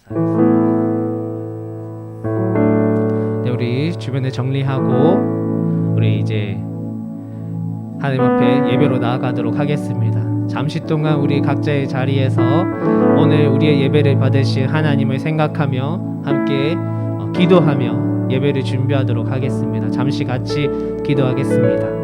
감사하겠습니다. 네, 우리 주변에 정리하고 우리 이제 하나님 앞에 예배로 나아가도록 하겠습니다. 잠시 동안 우리 각자의 자리에서 오늘 우리의 예배를 받으실 하나님을 생각하며 함께 기도하며 예배를 준비하도록 하겠습니다. 잠시 같이 기도하겠습니다.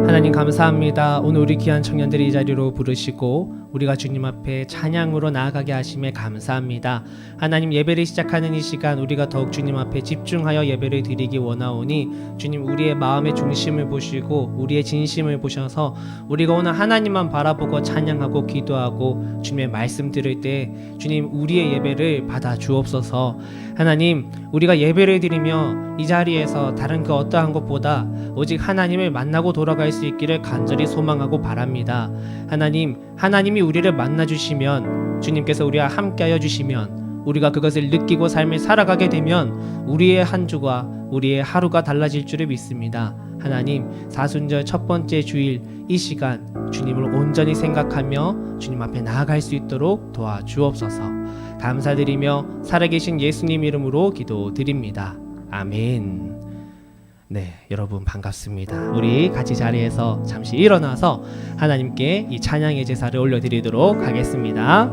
하나님 감사합니다. 오늘 우리 귀한 청년들이 이 자리로 부르시고 우리가 주님 앞에 찬양으로 나아가게 하심에 감사합니다. 하나님, 예배를 시작하는 이 시간 우리가 더욱 주님 앞에 집중하여 예배를 드리기 원하오니 주님, 우리의 마음의 중심을 보시고 우리의 진심을 보셔서 우리가 오늘 하나님만 바라보고 찬양하고 기도하고 주님의 말씀 들을 때 주님, 우리의 예배를 받아 주옵소서. 하나님, 우리가 예배를 드리며 이 자리에서 다른 그 어떠한 것보다 오직 하나님을 만나고 돌아갈 수 있기를 간절히 소망하고 바랍니다. 하나님, 하나님이 우리를 만나주시면, 주님께서 우리와 함께하여 주시면, 우리가 그것을 느끼고 삶을 살아가게 되면 우리의 한 주가, 우리의 하루가 달라질 줄을 믿습니다. 하나님, 사순절 첫 번째 주일 이 시간 주님을 온전히 생각하며 주님 앞에 나아갈 수 있도록 도와주옵소서. 감사드리며 살아계신 예수님 이름으로 기도드립니다. 아멘. 네, 여러분 반갑습니다. 우리 같이 자리에서 잠시 일어나서 하나님께 이 찬양의 제사를 올려드리도록 하겠습니다.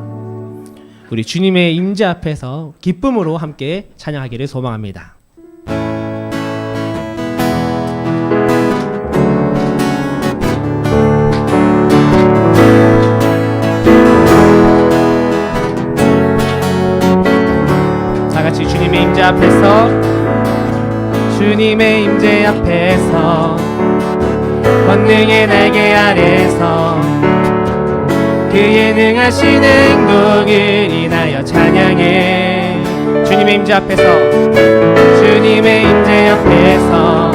우리 주님의 임재 앞에서 기쁨으로 함께 찬양하기를 소망합니다. 다 같이 주님의 임재 앞에서, 주님의 임재 앞에서, 권능의 날개 아래서 그의 능하신 행동을 인하여 찬양해. 주님의 임재 앞에서, 주님의 임재 앞에서,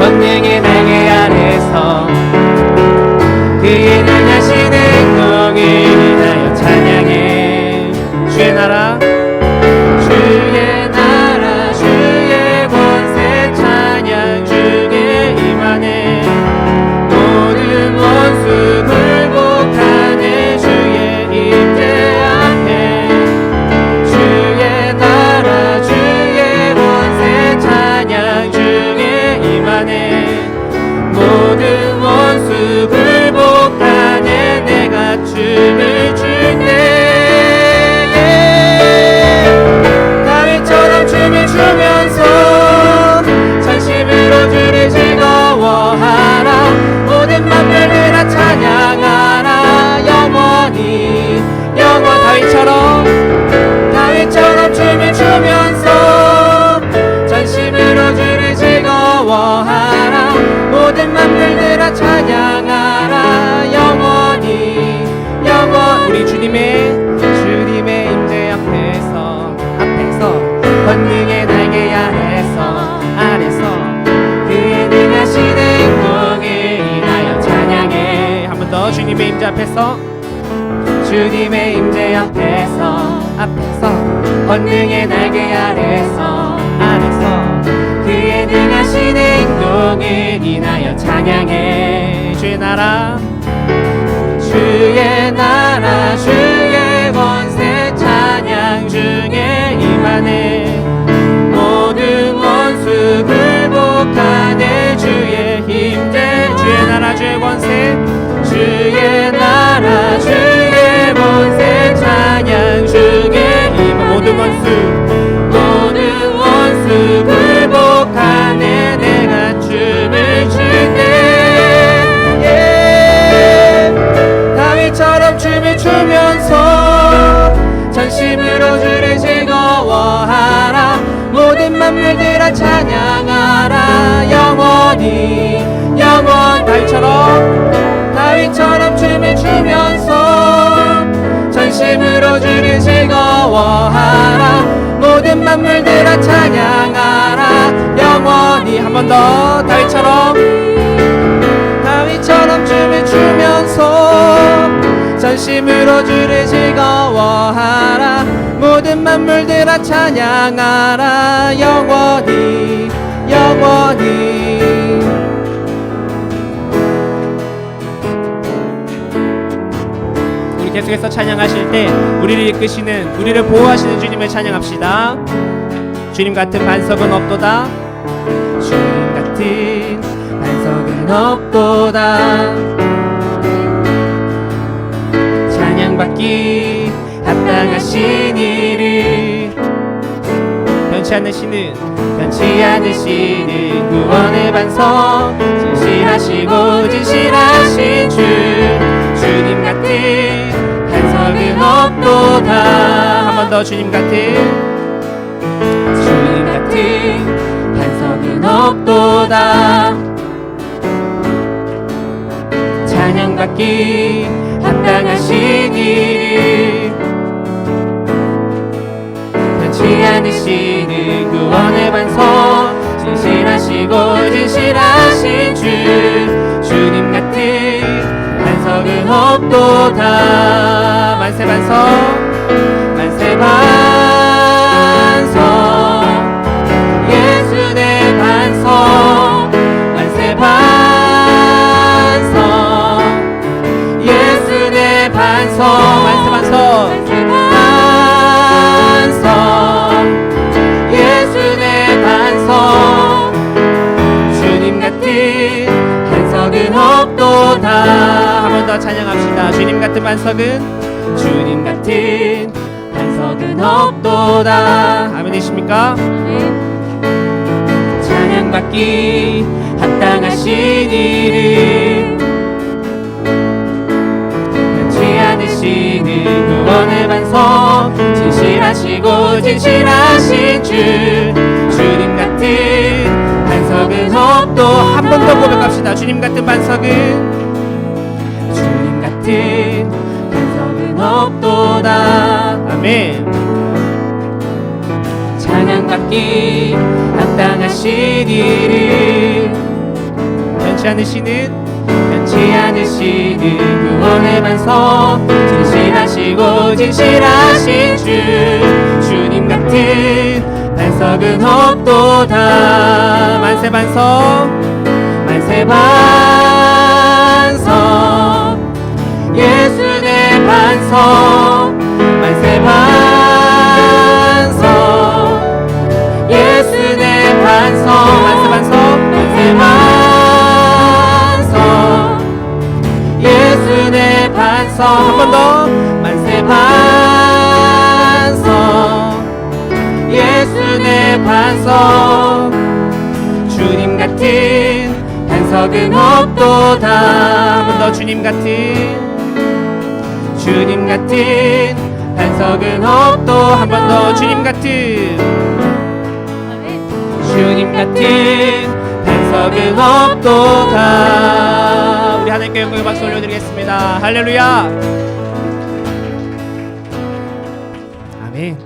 권능의 날개 아래서 그의 능하신 행동을 인하여 찬양해. 주의 나라, 주의 나라, 주의 권세 찬양, 주의 임하네. 모든 원수 굴복하네. 주의 임재 앞에, 주의 나라, 주의 권세 찬양, 주의 임하네. 모든 원수 굴복하네. 내가 춤을 출때 춤을 추면서 전심으로 주를 즐거워하라. 모든 만물들아 찬양하라. 영원히 영원. 다윗처럼 춤을 추면서 전심으로 주를 즐거워하라. 모든 만물들아 찬양하라. 영원히 영원. 우리 주님의 임재 앞에서 권능의 날개 아래서 그의 능하신 행동을 인하여 찬양해. 한 번 더. 주님의 임재 앞에서, 주님의 임재 앞에서 권능의 날개 아래서 그의 능하신 행동을 인하여 찬양해. 주의 나라, 주의 나라, 주의 권세 찬양, 주의 임하네. 모든 원수 굴복하네. 주의 임재, 주의 나라, 주의 권세, 주의 나라, 주의 권세 찬양, 주의 임하. 모든 원수 굴복하네. 내가 춤을 출때 다윗처럼 춤을 추면서 전심으로 주를 즐거워하라. 즐거워하라. 모든 만물들아 찬양하라. 영원히. 한 번 더 다윗처럼 춤을 추면서 전심으로 주를 즐거워하라. 모든 만물들아 찬양하라. 영원히 영원히. 우리 계속해서 찬양하실 때 우리를 이끄시는, 우리를 보호하시는 주님을 찬양합시다. 주님 같은 반석은 없도다. 주님 같은 반석은 없도다. 찬양받기 합당하신 이를 변치 않으시는 구원의 반석, 진실하시고 진실하신 주님 같은 반석은 없도다. 한 번 더. 주님 같은 반석은 없도다. 찬양받기 합당하신 이를 변치 않으시는 구원의 반석, 진실하시고 진실하신 주님 같은 반석은 없도다. 만세 반석, 만세 반석, 예수 내 반석, 만세 반석, 예수 내 반석, 만세 반석, 예수 내 반석, 주님 같은 반석은 없도다. 한 번 더 찬양합시다. 주님 같은 반석은 없도다. 아멘이십니까? 찬양받기 합당하신 이를 변치 않으시는 구원의 반석, 진실하시고 진실하신 주님 같은 반석은 없도. 한 번 더 고백합시다. 주님 같은 반석은 없도다. 아멘. 찬양받기 합당하신 이를 변치 않으시는 구원의 반석, 진실하시고 진실하신 주님 같은 반석은 없도다. 만세 반석, 만세 반석, 예수 내 반석, 만세 반석, 예수 내 반석, 만세 반석, 만세 반석, 예수 내 반석. 한 번 더. 만세 반석, 예수 내 반석, 주님 같은 반석은 없도다. 한 번 더. 주님 같은 반석은 없도. 한 번 더. 주님 같은 반석은 없도다. 우리 하나님께 영광의 박수 올려드리겠습니다. 할렐루야. 아멘.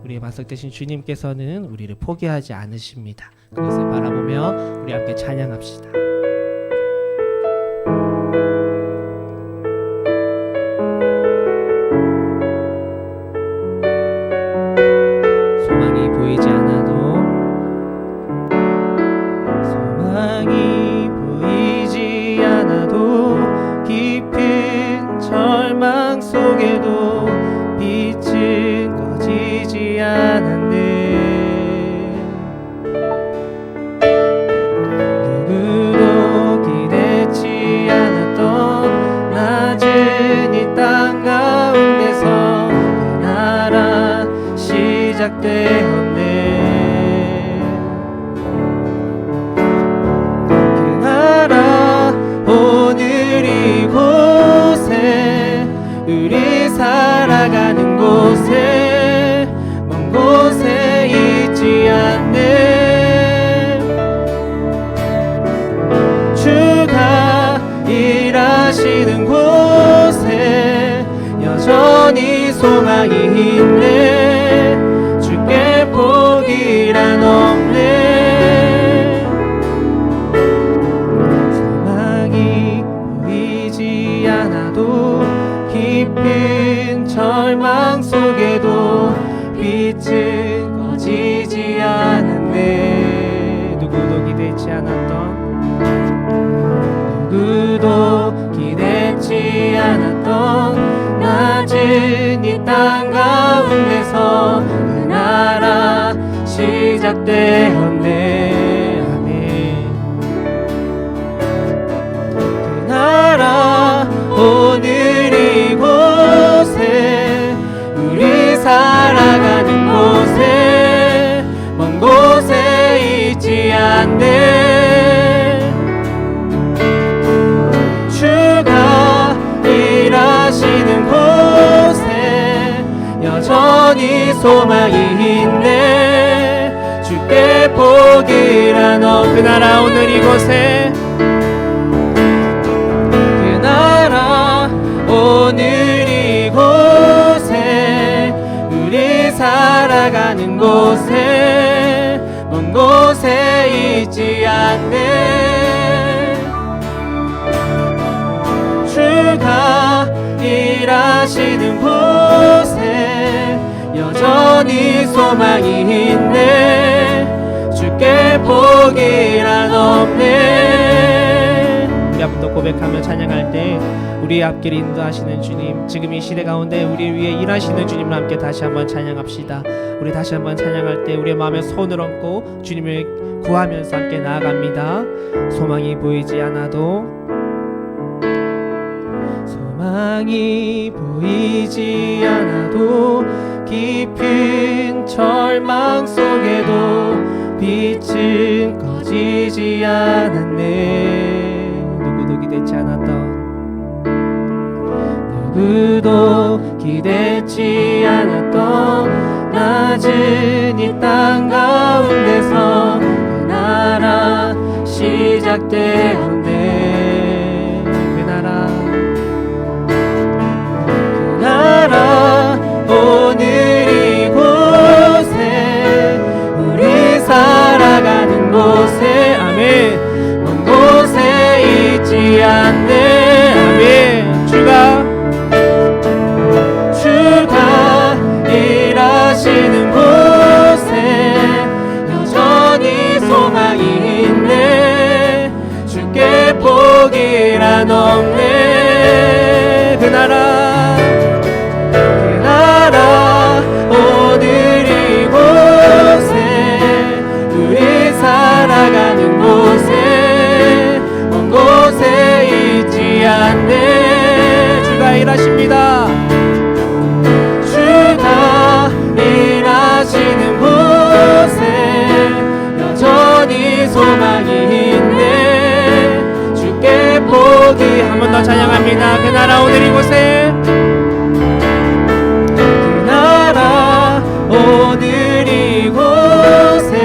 우리의 반석 되신 주님께서는 우리를 포기하지 않으십니다. 그것을 바라보며 우리 함께 찬양합시다. 우리 살아가는 곳에 먼 곳에 있지 않네. 주가 일하시는 곳에 여전히 소망이 빛은 꺼지지 않았네. 누구도 기대치 않았던 낮은 이 땅 가운데서 그 나라 시작되었네. 아멘. 그 나라 오늘 이곳에 우리 살아가는 곳에 먼 곳에 있지 않네. 주가 일하시는 곳에 여전히 소망이 있네. 주께 복이란 그 나라 오늘 이곳에 그 나라 오늘 이곳에 우리 살아가는 곳에 먼 곳에 있지 않네. 주가 일하시는 곳에 여전히 소망이 있네. 주께 복이란 없네. 우리 앞부터 고백하며 찬양할 때 우리의 앞길 인도하시는 주님, 지금 이 시대 가운데 우리 위해 일하시는 주님을 함께 다시 한번 찬양합시다. 우리 다시 한번 찬양할 때 우리의 마음에 손을 얹고 주님을 구하면서 함께 나아갑니다. 소망이 보이지 않아도 소망이 보이지 않아도 깊은 절망 속에도 빛은 꺼지지 않았네. 누구도 기대치 않았던 낮은 이 땅 가운데서 그 나라 시작되었네. 그 나라 오늘 이곳에 우리 살아가는 곳에 아멘 먼 곳에 있지 않네. 아멘. 주가 일하시는 곳에 여전히 소망이 있네. 주께 복이란 없네. 그 나라 오늘 이곳에 우리 살아가는 곳에 먼 곳에 있지 않네. 주가 일하십니다. 주가 일하시는 곳에 여전히 소망이 있네. 주께 복이 한 번 더 찬양합니다. 그 나라 오늘 이곳에 그 나라 오늘 이곳에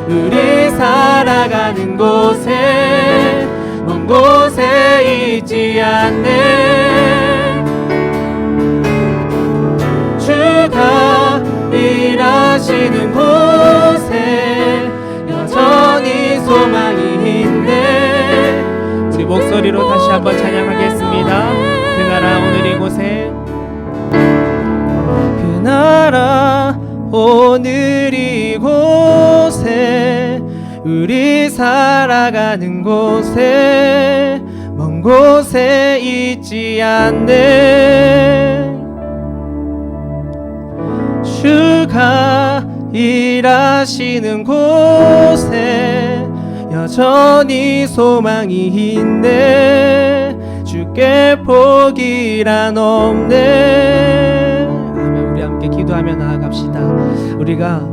우리 살아가는 곳에 먼 곳에 있지 않네. 주가 일하시는 곳에 여전히 소망이 있네. 우리 목소리로 다시 한번 찬양하겠습니다. 그 나라 오늘 이곳에 그 나라 오늘 이곳에 우리 살아가는 곳에 먼 곳에 있지 않네. 주가 일하시는 곳에 여전히 소망이 있네. 주께 복이란 없네. 아멘. 우리 함께 기도하며 나아갑시다. 우리가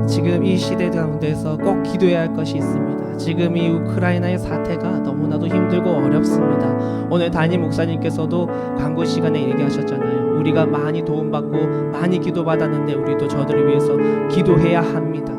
지금 이 시대 가운데서 꼭 기도해야 할 것이 있습니다. 지금 이 우크라이나의 사태가 너무나도 힘들고 어렵습니다. 오늘 담임 목사님께서도 광고 시간에 얘기하셨잖아요. 우리가 많이 도움받고 많이 기도받았는데 우리도 저들을 위해서 기도해야 합니다.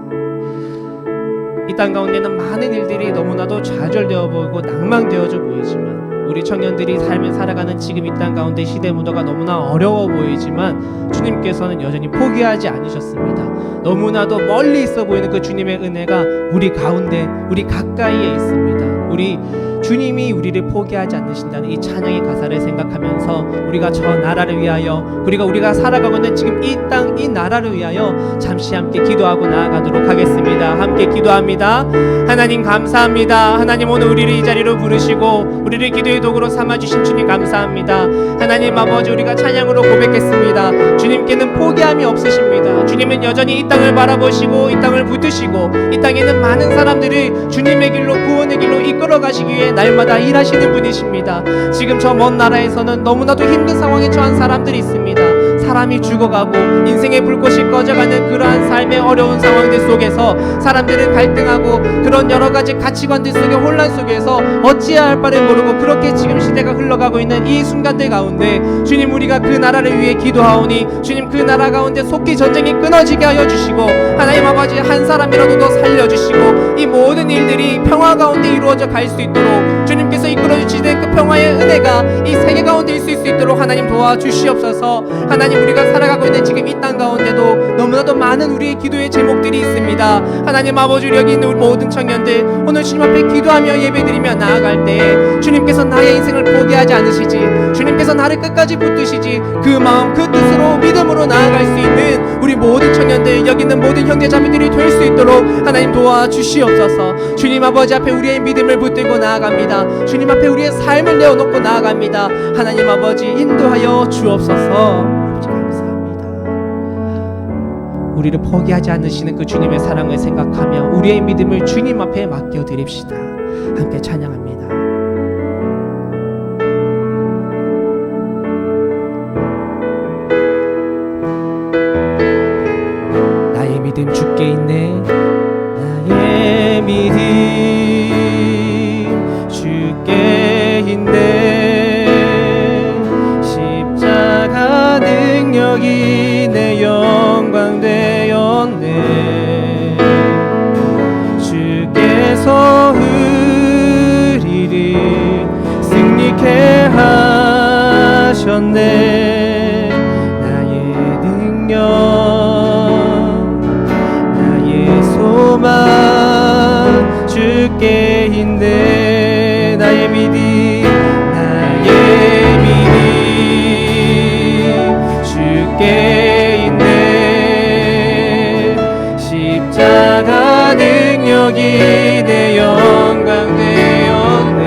이 땅 가운데는 많은 일들이 너무나도 좌절되어 보이고 낭망되어져 보이지만 우리 청년들이 삶을 살아가는 지금 이 땅 가운데 시대 문화가 너무나 어려워 보이지만 주님께서는 여전히 포기하지 않으셨습니다. 너무나도 멀리 있어 보이는 그 주님의 은혜가 우리 가운데 우리 가까이에 있습니다. 우리 주님이 우리를 포기하지 않으신다는 이 찬양의 가사를 생각하면서 우리가 저 나라를 위하여 우리가 살아가고 있는 지금 이 땅, 이 나라를 위하여 잠시 함께 기도하고 나아가도록 하겠습니다. 함께 기도합니다. 하나님 감사합니다. 하나님 오늘 우리를 이 자리로 부르시고 우리를 기도의 도구로 삼아주신 주님 감사합니다. 하나님 아버지 우리가 찬양으로 고백했습니다. 주님께는 포기함이 없으십니다. 주님은 여전히 이 땅을 바라보시고 이 땅을 붙드시고 이 땅에 있는 많은 사람들을 주님의 길로 구원의 길로 이끌어 가시기 위해 날마다 일하시는 분이십니다. 지금 저 먼 나라에서는 너무나도 힘든 상황에 처한 사람들이 있습니다. 사람이 죽어가고 인생의 불꽃이 꺼져가는 그러한 삶의 어려운 상황들 속에서 사람들은 갈등하고 그런 여러 가지 가치관들 속의 혼란 속에서 어찌해야 할 바를 모르고 그렇게 지금 시대가 흘러가고 있는 이 순간들 가운데 주님 우리가 그 나라를 위해 기도하오니 주님 그 나라 가운데 속히 전쟁이 끊어지게 하여 주시고 하나님 아버지 한 사람이라도 더 살려주시고 이 모든 일들이 평화 가운데 이루어져 갈 수 있도록 주님께서 이끌어 주시는 그 평화의 은혜가 이 세계 가운데 있을 수 있도록 하나님 도와주시옵소서. 하나님 우리가 살아가고 있는 지금 이 땅 가운데도 너무나도 많은 우리의 기도의 제목들이 있습니다. 하나님 아버지 여기 있는 우리 모든 청년들 오늘 주님 앞에 기도하며 예배드리며 나아갈 때 주님께서 나의 인생을 포기하지 않으시지 주님께서 나를 끝까지 붙드시지 그 마음 그 뜻으로 믿음으로 나아갈 수 있는 우리 모든 청년들 여기 있는 모든 형제자매들이 될 수 있도록 하나님 도와주시옵소서. 주님 아버지 앞에 우리의 믿음을 붙들고 나아갑니다. 주님 앞에 우리의 삶을 내어놓고 나아갑니다. 하나님 아버지 인도하여 주옵소서. 우리를 포기하지 않으시는 그 주님의 사랑을 생각하며 우리의 믿음을 주님 앞에 맡겨드립시다. 함께 찬양합니다. 나의 믿음 주께 있네. 나의 믿음 주께 있네. 십자가 능력이 내 영광 되었네. 주께서 우리를 승리케 하셨네. 나의 능력 나의 소망 주께 있네. 나의 믿음 주께 있네. 십자가 능력이 내 영광 되었네.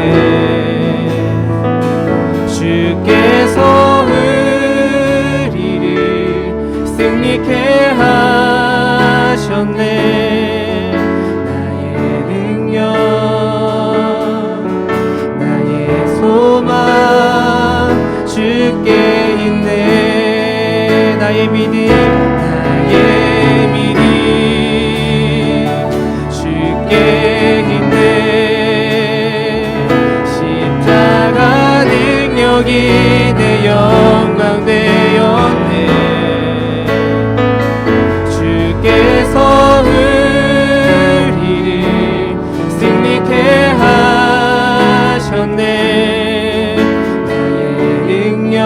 주께서 우리를 승리케 하셨네. 나의 능력 나의 소망 주께 있네. 나의 믿음 주께 있네. 십자가 능력이 내 영광 되었네. 주께서 우리를 승리케 하셨네. 나의 능력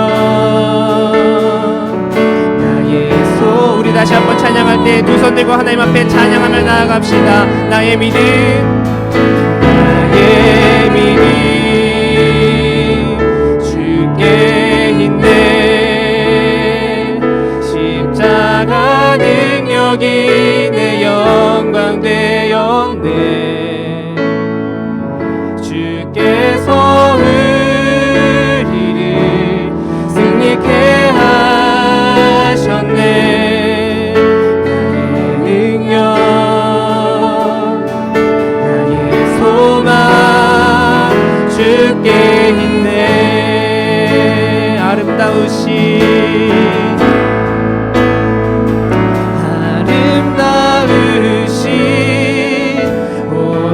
우리 다시 한번 찬양할 때 두 손 들고 하나님 앞에 찬양하며 나아갑시다. 나의 믿음 주께 있네. 십자가 능력이 내 영광 되었네. 주께서 우리를 승리케 하셨네. 주께 있네. 아름다우신 오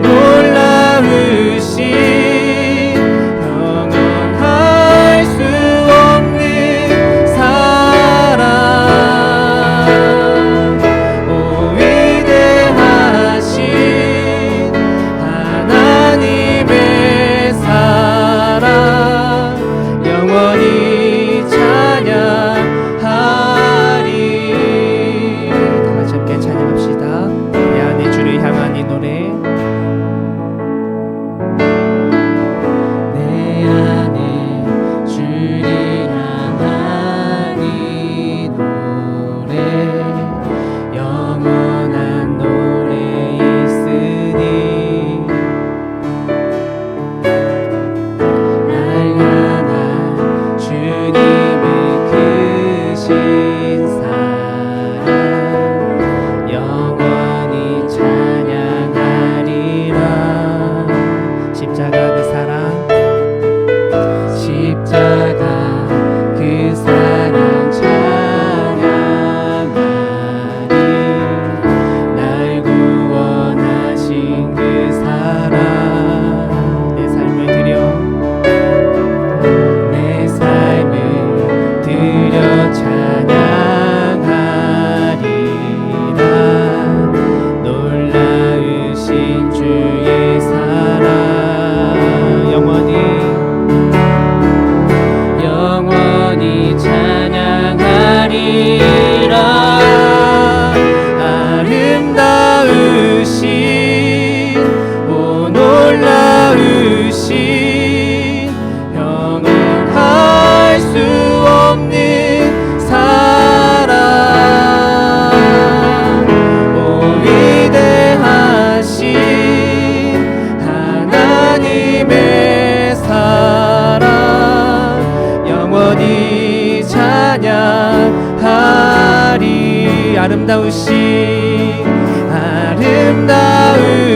아름다우신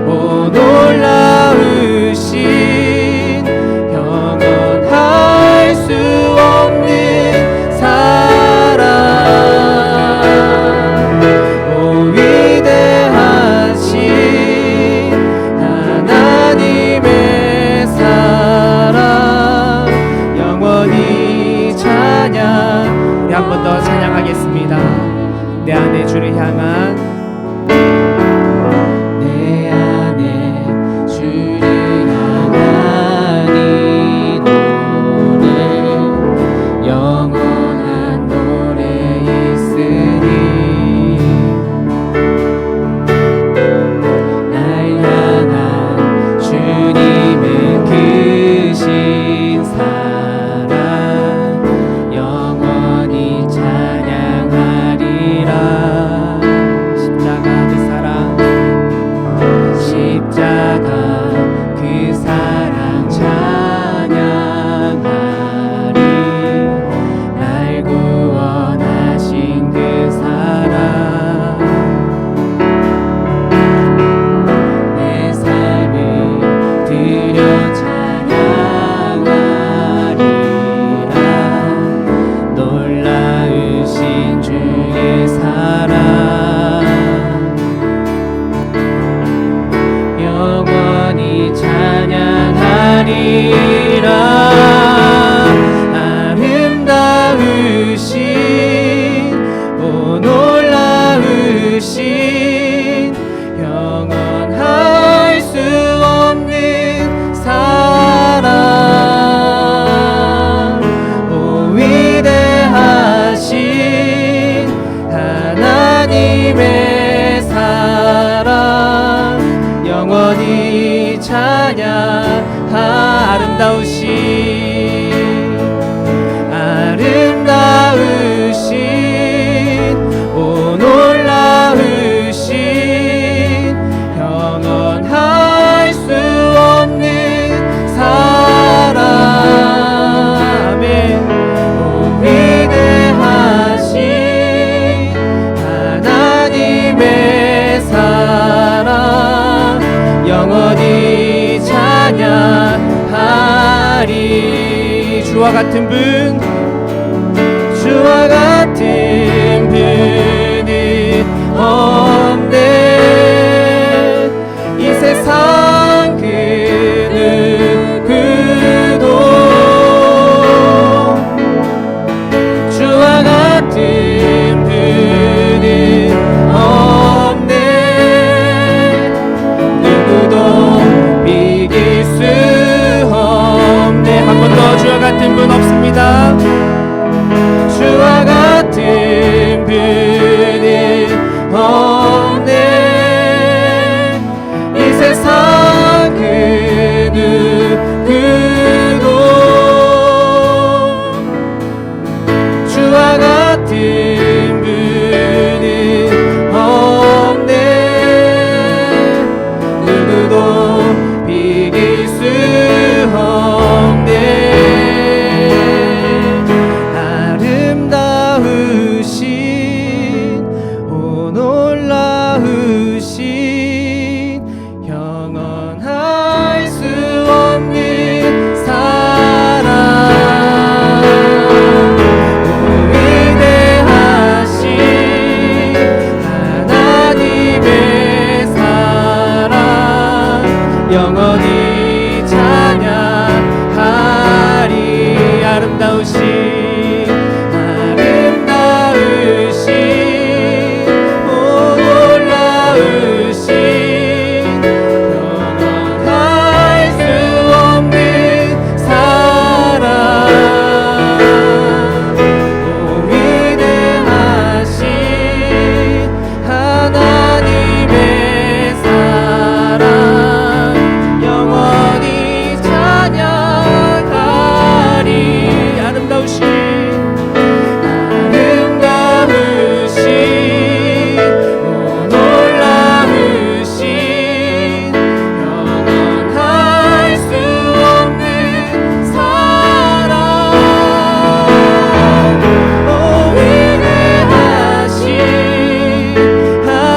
오 놀라우신 영원할 수 없는 사랑 오 위대하신 하나님의 사랑 영원히 찬양. 우리 한 번 더 찬양하겠습니다. 내 안에 주를 향한 내 안에 주를 향한 이 노래 영원한 노래 있으니 날 향한 주님의 크신 사랑 영원히 찬양하리라. 십자가 그 사랑 십자가 그 사랑 찬양하리. 날 구원하신 그 사랑 내 삶을 드려 찬양하리라. 놀라우신 주의 사랑 영원히 찬양하리라. 아름다우신 오 놀라우신 영원할 수 없는 사랑 오 위대하신 하나님의 사랑 영원히 찬양. 아름다우신 오 놀라우신 영원할 수 없는 사랑 아멘. 오 위대하신 하나님의 사랑 영원히 찬양하리. 주와 같은 분 주와 같은 분은 없네. 이 세상 그 누구도 주와 같은 분은 없네. 누구도 비길 수 없네. 한 번 더 주와 같은 분 없습니다. 주와 같은 분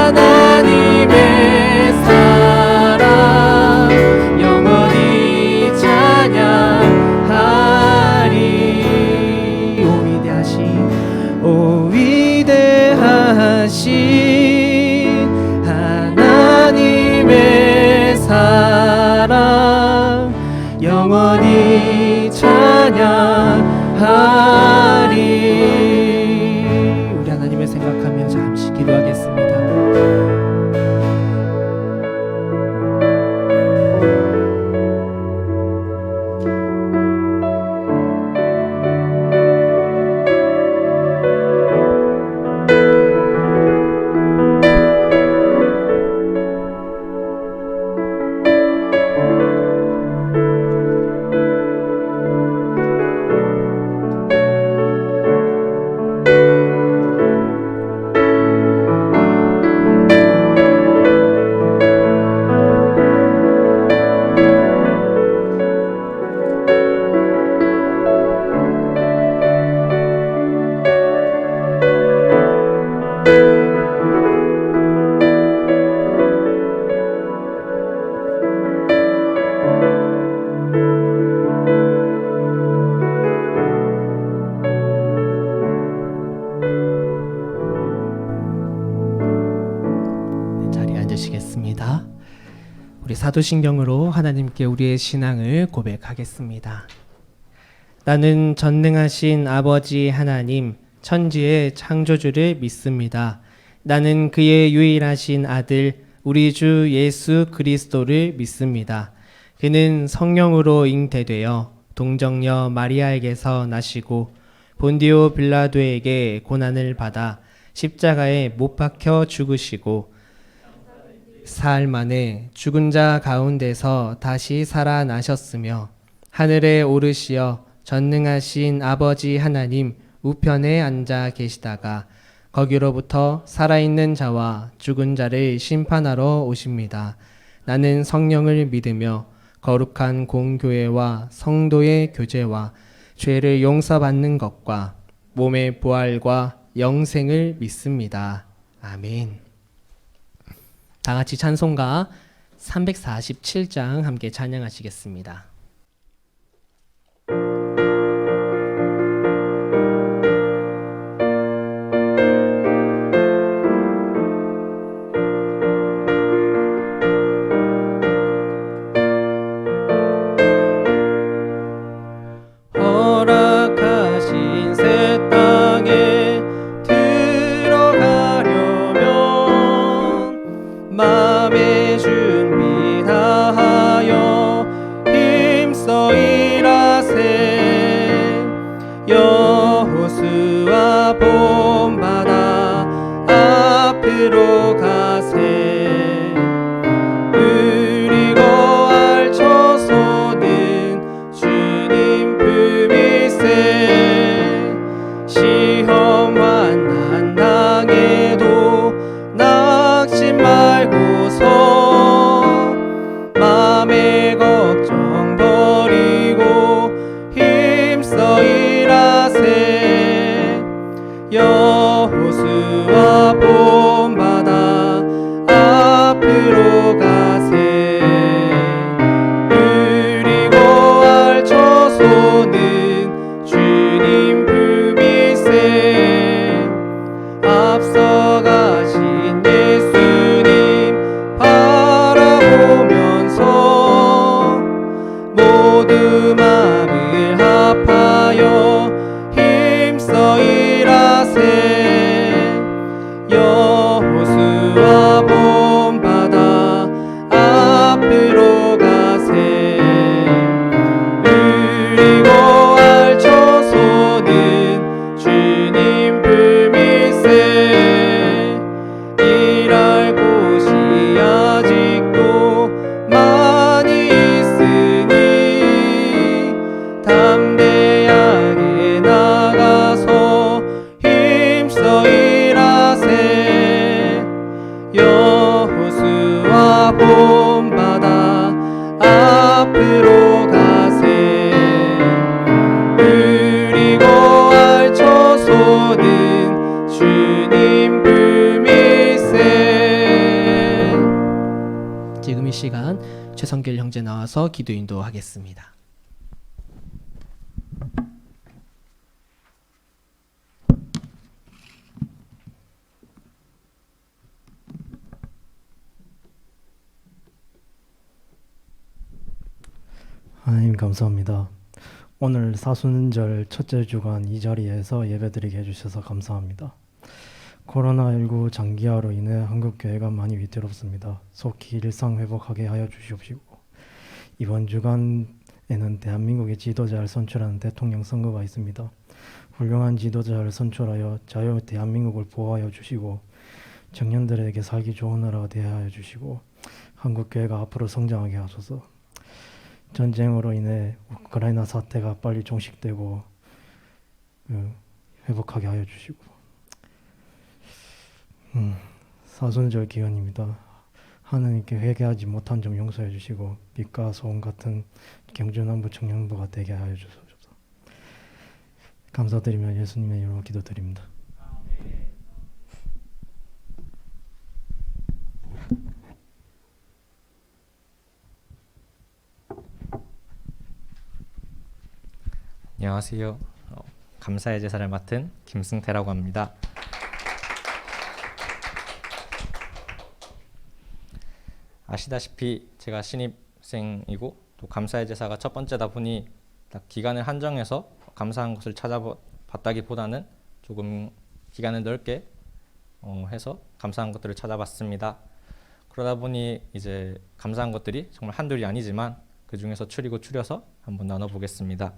하나님의 사랑 영원히 찬양하리. 오 위대하신 하나님의 사랑 영원히 찬양하리. 우리 하나님을 생각하며 잠시 기도하겠습니다. 우리 사도신경으로 하나님께 우리의 신앙을 고백하겠습니다. 나는 전능하신 아버지 하나님, 천지의 창조주를 믿습니다. 나는 그의 유일하신 아들, 우리 주 예수 그리스도를 믿습니다. 그는 성령으로 잉태되어 동정녀 마리아에게서 나시고 본디오 빌라도에게 고난을 받아 십자가에 못 박혀 죽으시고 사흘 만에 죽은 자 가운데서 다시 살아나셨으며 하늘에 오르시어 전능하신 아버지 하나님 우편에 앉아 계시다가 거기로부터 살아있는 자와 죽은 자를 심판하러 오십니다. 나는 성령을 믿으며 거룩한 공교회와 성도의 교제와 죄를 용서받는 것과 몸의 부활과 영생을 믿습니다. 아멘. 다 같이 찬송가 347장 함께 찬양하시겠습니다. 허락하신 새 땅에 들어가려면 마음의 준비 다하여 힘써 일하세. 여호수아 본받아 앞으로 가세. 그리고 알처소는 주님 품이세. 시험 환난 당해도 낙심 말고서 맘의 걱정 버리고 힘써 일하세. 여호수아 본받아 시간 최성길 형제 나와서 기도 인도하겠습니다. 하나님 감사합니다. 오늘 사순절 첫째 주간 이 자리에서 예배드리게 해주셔서 감사합니다. 코로나19 장기화로 인해 한국교회가 많이 위태롭습니다. 속히 일상 회복하게 하여 주시옵시고, 이번 주간에는 대한민국의 지도자를 선출하는 대통령 선거가 있습니다. 훌륭한 지도자를 선출하여 자유 대한민국을 보호하여 주시고, 청년들에게 살기 좋은 나라가 되게 하여 주시고, 한국교회가 앞으로 성장하게 하소서. 전쟁으로 인해 우크라이나 사태가 빨리 종식되고 회복하게 하여 주시고, 사순절 기간입니다. 하나님께 회개하지 못한 점 용서해 주시고, 빛과 소금 같은 경주남부 청년부가 되게 하여 주소서. 감사드리며 예수님의 이름으로 기도드립니다. 안녕하세요. 감사의 제사를 맡은 김승태라고 합니다. 아시다시피 제가 신입생이고 또 감사의 제사가 첫 번째다 보니 딱 기간을 한정해서 감사한 것을 찾아봤다기보다는 조금 기간을 넓게 해서 감사한 것들을 찾아봤습니다. 그러다 보니 이제 감사한 것들이 정말 한둘이 아니지만 그 중에서 추려서 한번 나눠보겠습니다.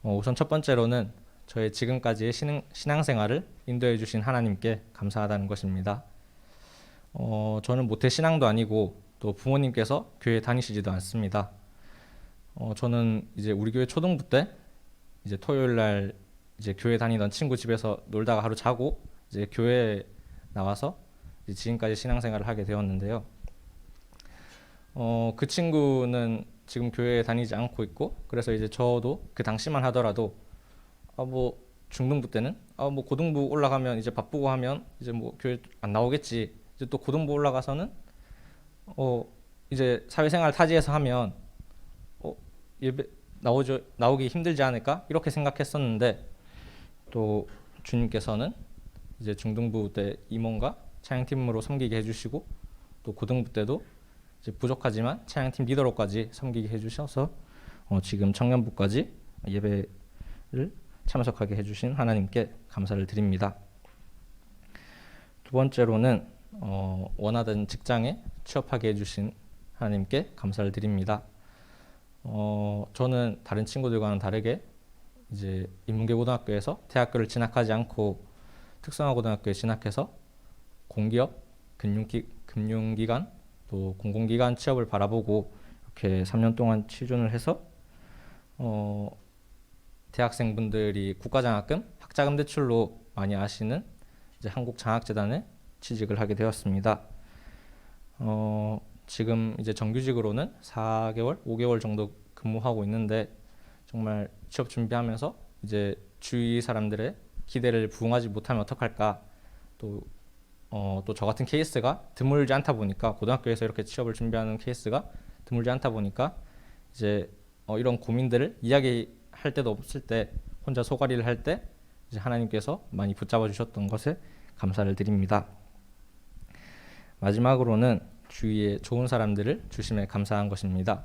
우선 첫 번째로는 저의 지금까지의 신앙생활을 인도해 주신 하나님께 감사하다는 것입니다. 저는 모태신앙도 아니고 또 부모님께서 교회 다니시지도 않습니다. 저는 이제 우리 교회 초등부 때 이제 토요일 날 이제 교회 다니던 친구 집에서 놀다가 하루 자고 이제 교회에 나와서 이제 지금까지 신앙생활을 하게 되었는데요. 그 친구는 지금 교회에 다니지 않고 있고, 그래서 이제 저도 그 당시만 하더라도 뭐 중등부 때는 뭐 고등부 올라가면 이제 바쁘고 하면 이제 뭐 교회 안 나오겠지. 이제 또 고등부 올라가서는 이제 사회생활 타지에서 하면 예배 나오기 힘들지 않을까 이렇게 생각했었는데, 또 주님께서는 이제 중등부 때 임원과 찬양팀으로 섬기게 해주시고, 또 고등부 때도 이제 부족하지만 찬양팀 리더로까지 섬기게 해주셔서 지금 청년부까지 예배를 참석하게 해주신 하나님께 감사를 드립니다. 두 번째로는 원하던 직장에 취업하게 해주신 하나님께 감사를 드립니다. 저는 다른 친구들과는 다르게 이제 인문계고등학교에서 대학교를 진학하지 않고 특성화고등학교에 진학해서 공기업, 금융기관, 또 공공기관 취업을 바라보고 이렇게 3년 동안 취준을 해서 대학생분들이 국가장학금, 학자금 대출로 많이 아시는 이제 한국장학재단에 취직을 하게 되었습니다. 지금 이제 정규직으로는 4개월, 5개월 정도 근무하고 있는데, 정말 취업 준비하면서 이제 주위 사람들의 기대를 부응하지 못하면 어떡할까, 또 저 같은 케이스가 드물지 않다 보니까, 고등학교에서 이렇게 취업을 준비하는 케이스가 드물지 않다 보니까 이제 이런 고민들을 이야기할 때도 없을 때, 혼자 소가리를 할 때 이제 하나님께서 많이 붙잡아 주셨던 것에 감사를 드립니다. 마지막으로는 주위에 좋은 사람들을 주심에 감사한 것입니다.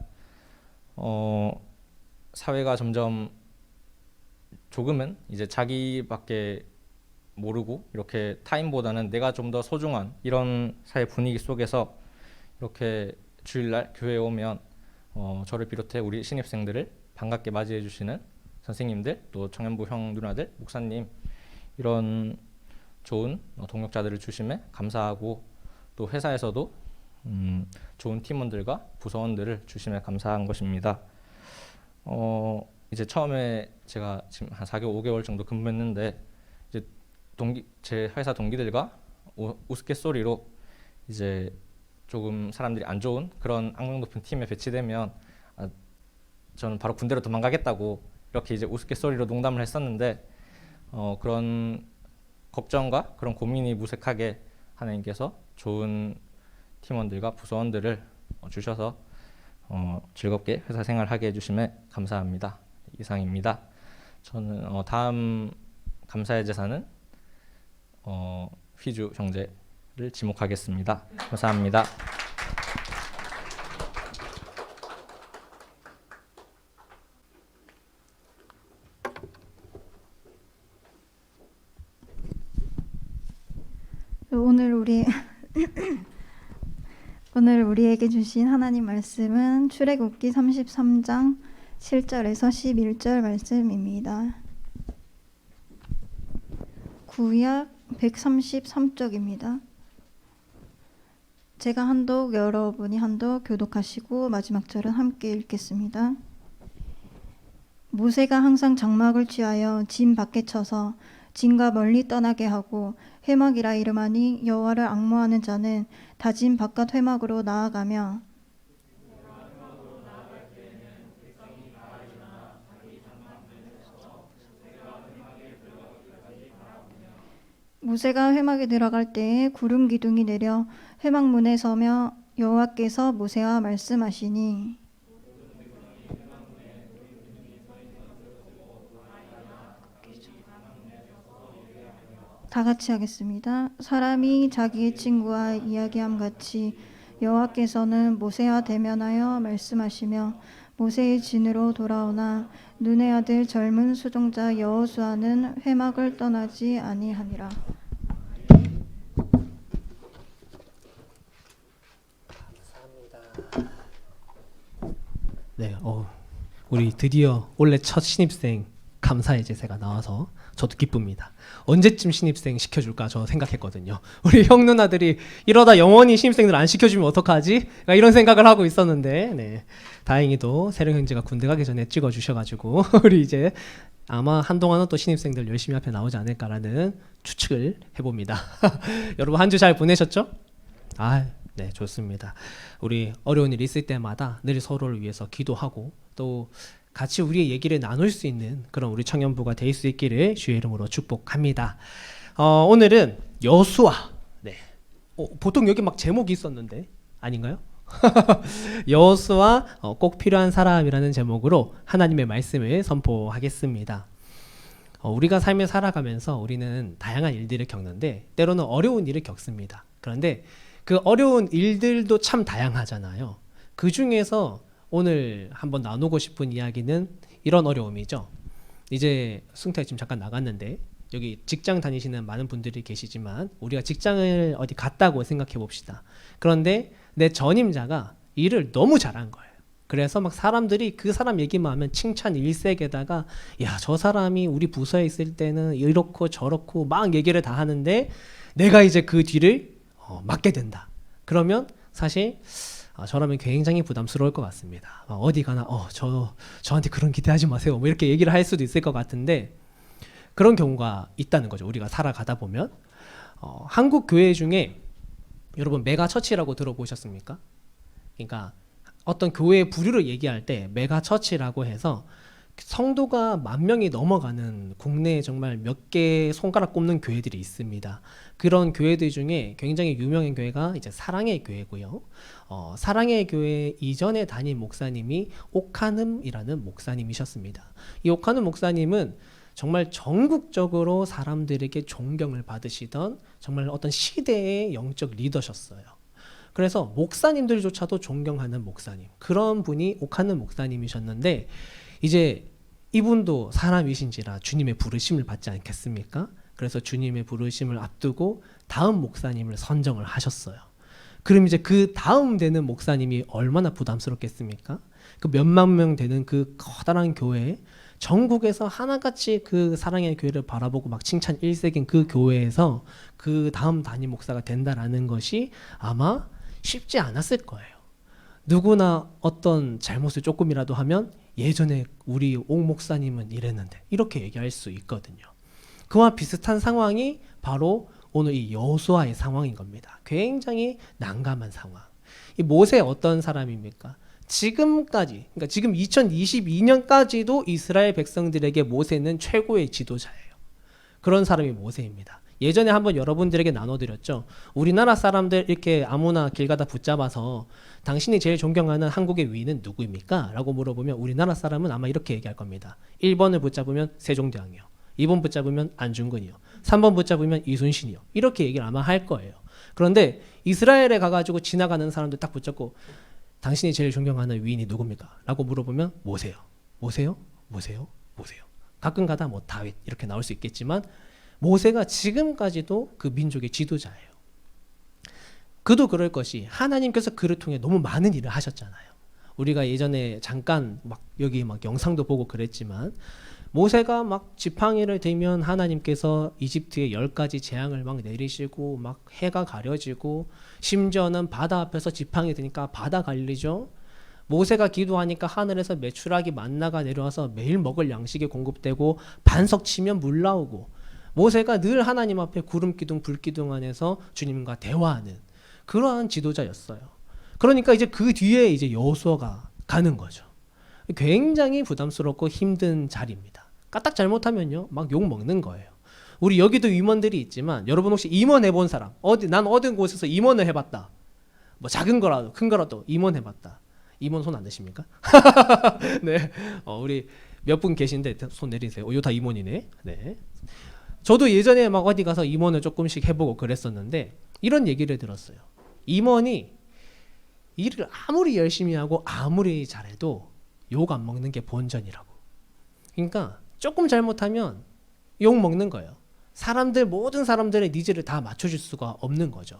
사회가 점점 조금은 이제 자기밖에 모르고 이렇게 타인보다는 내가 좀 더 소중한 이런 사회 분위기 속에서 이렇게 주일날 교회에 오면 저를 비롯해 우리 신입생들을 반갑게 맞이해 주시는 선생님들, 또 청년부 형 누나들, 목사님, 이런 좋은 동역자들을 주심에 감사하고, 또 회사에서도 좋은 팀원들과 부서원들을 주심에 감사한 것입니다. 이제 처음에 제가 지금 한 4개월, 5개월 정도 근무했는데, 이제 제 회사 동기들과 우스갯소리로 이제 조금 사람들이 안 좋은 그런 악명 높은 팀에 배치되면 저는 바로 군대로 도망가겠다고 이렇게 이제 우스갯소리로 농담을 했었는데, 그런 걱정과 그런 고민이 무색하게 하나님께서 좋은 팀원들과 부서원들을 주셔서 즐겁게 회사 생활하게 해주심에 감사합니다. 이상입니다. 저는 다음 감사의 제사는 휘주 형제를 지목하겠습니다. 감사합니다. 오늘 우리에게 주신 하나님 말씀은 출애굽기 33장 7절에서 11절 말씀입니다. 구약 133쪽입니다. 제가 한독, 여러분이 한독 교독하시고 마지막 절은 함께 읽겠습니다. 모세가 항상 장막을 취하여 진 밖에 쳐서 진과 멀리 떠나게 하고 회막이라 이름하니 여호와를 앙모하는 자는 다진 바깥 회막으로 나아가며 모세가 회막에 들어갈 때에 구름 기둥이 내려 회막 문에 서며 여호와께서 모세와 말씀하시니 다 같이 하겠습니다. 사람이 자기의 친구와 이야기함 같이 여호와께서는 모세와 대면하여 말씀하시며 모세의 진으로 돌아오나 눈의 아들 젊은 수종자 여호수아는 회막을 떠나지 아니하니라. 네, 우리 드디어 올해 첫 신입생 감사의 제사가 나와서 저도 기쁩니다. 언제쯤 신입생 시켜줄까 저 생각했거든요. 우리 형 누나들이 이러다 영원히 신입생들 안 시켜주면 어떡하지? 이런 생각을 하고 있었는데, 네, 다행히도 세령 형제가 군대 가기 전에 찍어주셔가지고 우리 이제 아마 한동안은 또 신입생들 열심히 앞에 나오지 않을까라는 추측을 해봅니다. 여러분 한 주 잘 보내셨죠? 네, 좋습니다. 우리 어려운 일 있을 때마다 늘 서로를 위해서 기도하고 또 같이 우리의 얘기를 나눌 수 있는 그런 우리 청년부가 될 수 있기를 주의 이름으로 축복합니다. 오늘은 여수아. 네. 보통 여기 막 제목이 있었는데 아닌가요? 여수아 꼭 필요한 사람이라는 제목으로 하나님의 말씀을 선포하겠습니다. 우리가 삶을 살아가면서 우리는 다양한 일들을 겪는데 때로는 어려운 일을 겪습니다. 그런데 그 어려운 일들도 참 다양하잖아요. 그 중에서 오늘 한번 나누고 싶은 이야기는 이런 어려움이죠. 이제 승태 지금 잠깐 나갔는데 여기 직장 다니시는 많은 분들이 계시지만 우리가 직장을 어디 갔다고 생각해 봅시다. 그런데 내 전임자가 일을 너무 잘한 거예요. 그래서 막 사람들이 그 사람 얘기만 하면 칭찬 일색에다가 야, 저 사람이 우리 부서에 있을 때는 이렇고 저렇고 막 얘기를 다 하는데 내가 이제 그 뒤를 맡게 된다. 그러면 사실 저라면 굉장히 부담스러울 것 같습니다. 어디 가나 저한테 그런 기대하지 마세요. 뭐 이렇게 얘기를 할 수도 있을 것 같은데 그런 경우가 있다는 거죠. 우리가 살아가다 보면 한국 교회 중에 여러분 메가처치라고 들어보셨습니까? 그러니까 어떤 교회의 부류를 얘기할 때 메가처치라고 해서 성도가 10,000명이 넘어가는 국내에 정말 몇 개 손가락 꼽는 교회들이 있습니다. 그런 교회들 중에 굉장히 유명한 교회가 이제 사랑의 교회고요. 사랑의 교회 이전에 담임 목사님이 옥하눔이라는 목사님이셨습니다. 이 옥하눔 목사님은 정말 전국적으로 사람들에게 존경을 받으시던 정말 어떤 시대의 영적 리더셨어요. 그래서 목사님들조차도 존경하는 목사님, 그런 분이 옥하눔 목사님이셨는데 이제 이분도 사람이신지라 주님의 부르심을 받지 않겠습니까? 그래서 주님의 부르심을 앞두고 다음 목사님을 선정을 하셨어요. 그럼 이제 그 다음 되는 목사님이 얼마나 부담스럽겠습니까? 그 몇만 명 되는 그 커다란 교회에 전국에서 하나같이 그 사랑의 교회를 바라보고 막 칭찬 일색인 그 교회에서 그 다음 담임 목사가 된다라는 것이 아마 쉽지 않았을 거예요. 누구나 어떤 잘못을 조금이라도 하면 예전에 우리 옥 목사님은 이랬는데 이렇게 얘기할 수 있거든요. 그와 비슷한 상황이 바로 오늘 이 여호수아의 상황인 겁니다. 굉장히 난감한 상황. 이 모세 어떤 사람입니까? 지금까지, 그러니까 지금 2022년까지도 이스라엘 백성들에게 모세는 최고의 지도자예요. 그런 사람이 모세입니다. 예전에 한번 여러분들에게 나눠드렸죠. 우리나라 사람들 이렇게 아무나 길 가다 붙잡아서 당신이 제일 존경하는 한국의 위인은 누구입니까? 라고 물어보면 우리나라 사람은 아마 이렇게 얘기할 겁니다. 1번을 붙잡으면 세종대왕이요. 2번 붙잡으면 안중근이요. 3번 붙잡으면 이순신이요. 이렇게 얘기를 아마 할 거예요. 그런데 이스라엘에 가가지고 지나가는 사람들 딱 붙잡고 당신이 제일 존경하는 위인이 누굽니까? 라고 물어보면 모세요. 모세요? 모세요? 모세요. 가끔 가다 뭐 다윗 이렇게 나올 수 있겠지만 모세가 지금까지도 그 민족의 지도자예요. 그도 그럴 것이 하나님께서 그를 통해 너무 많은 일을 하셨잖아요. 우리가 예전에 잠깐 막 여기 막 영상도 보고 그랬지만 모세가 막 지팡이를 들면 하나님께서 이집트에 10가지 재앙을 막 내리시고 막 해가 가려지고 심지어는 바다 앞에서 지팡이 드니까 바다 갈리죠. 모세가 기도하니까 하늘에서 메추라기 만나가 내려와서 매일 먹을 양식이 공급되고 반석 치면 물 나오고 모세가 늘 하나님 앞에 구름 기둥 불 기둥 안에서 주님과 대화하는 그러한 지도자였어요. 그러니까 이제 그 뒤에 이제 여호수아가 가는 거죠. 굉장히 부담스럽고 힘든 자리입니다. 까딱 잘못하면요 막 욕 먹는 거예요. 우리 여기도 임원들이 있지만 여러분 혹시 임원 해본 사람 난 어떤 곳에서 임원을 해봤다. 뭐 작은 거라도 큰 거라도 임원 해봤다. 임원 손 안 드십니까? 네, 우리 몇 분 계신데 손 내리세요. 요 다 임원이네. 네. 저도 예전에 막 어디 가서 임원을 조금씩 해보고 그랬었는데 이런 얘기를 들었어요. 임원이 일을 아무리 열심히 하고 아무리 잘해도 욕 안 먹는 게 본전이라고. 그러니까 조금 잘못하면 욕 먹는 거예요. 모든 사람들의 니즈를 다 맞춰줄 수가 없는 거죠.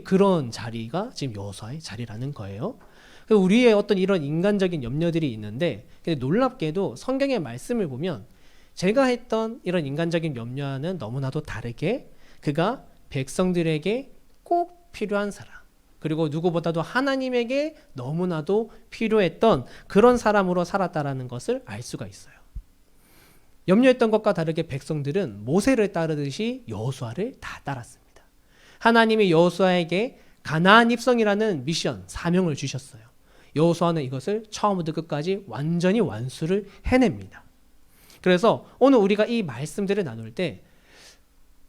그런 자리가 지금 여호수아의 자리라는 거예요. 우리의 어떤 이런 인간적인 염려들이 있는데 근데 놀랍게도 성경의 말씀을 보면 제가 했던 이런 인간적인 염려와는 너무나도 다르게 그가 백성들에게 꼭 필요한 사람 그리고 누구보다도 하나님에게 너무나도 필요했던 그런 사람으로 살았다라는 것을 알 수가 있어요. 염려했던 것과 다르게 백성들은 모세를 따르듯이 여호수아를 다 따랐습니다. 하나님이 여호수아에게 가나안 입성이라는 미션, 사명을 주셨어요. 여호수아는 이것을 처음부터 끝까지 완전히 완수를 해냅니다. 그래서 오늘 우리가 이 말씀들을 나눌 때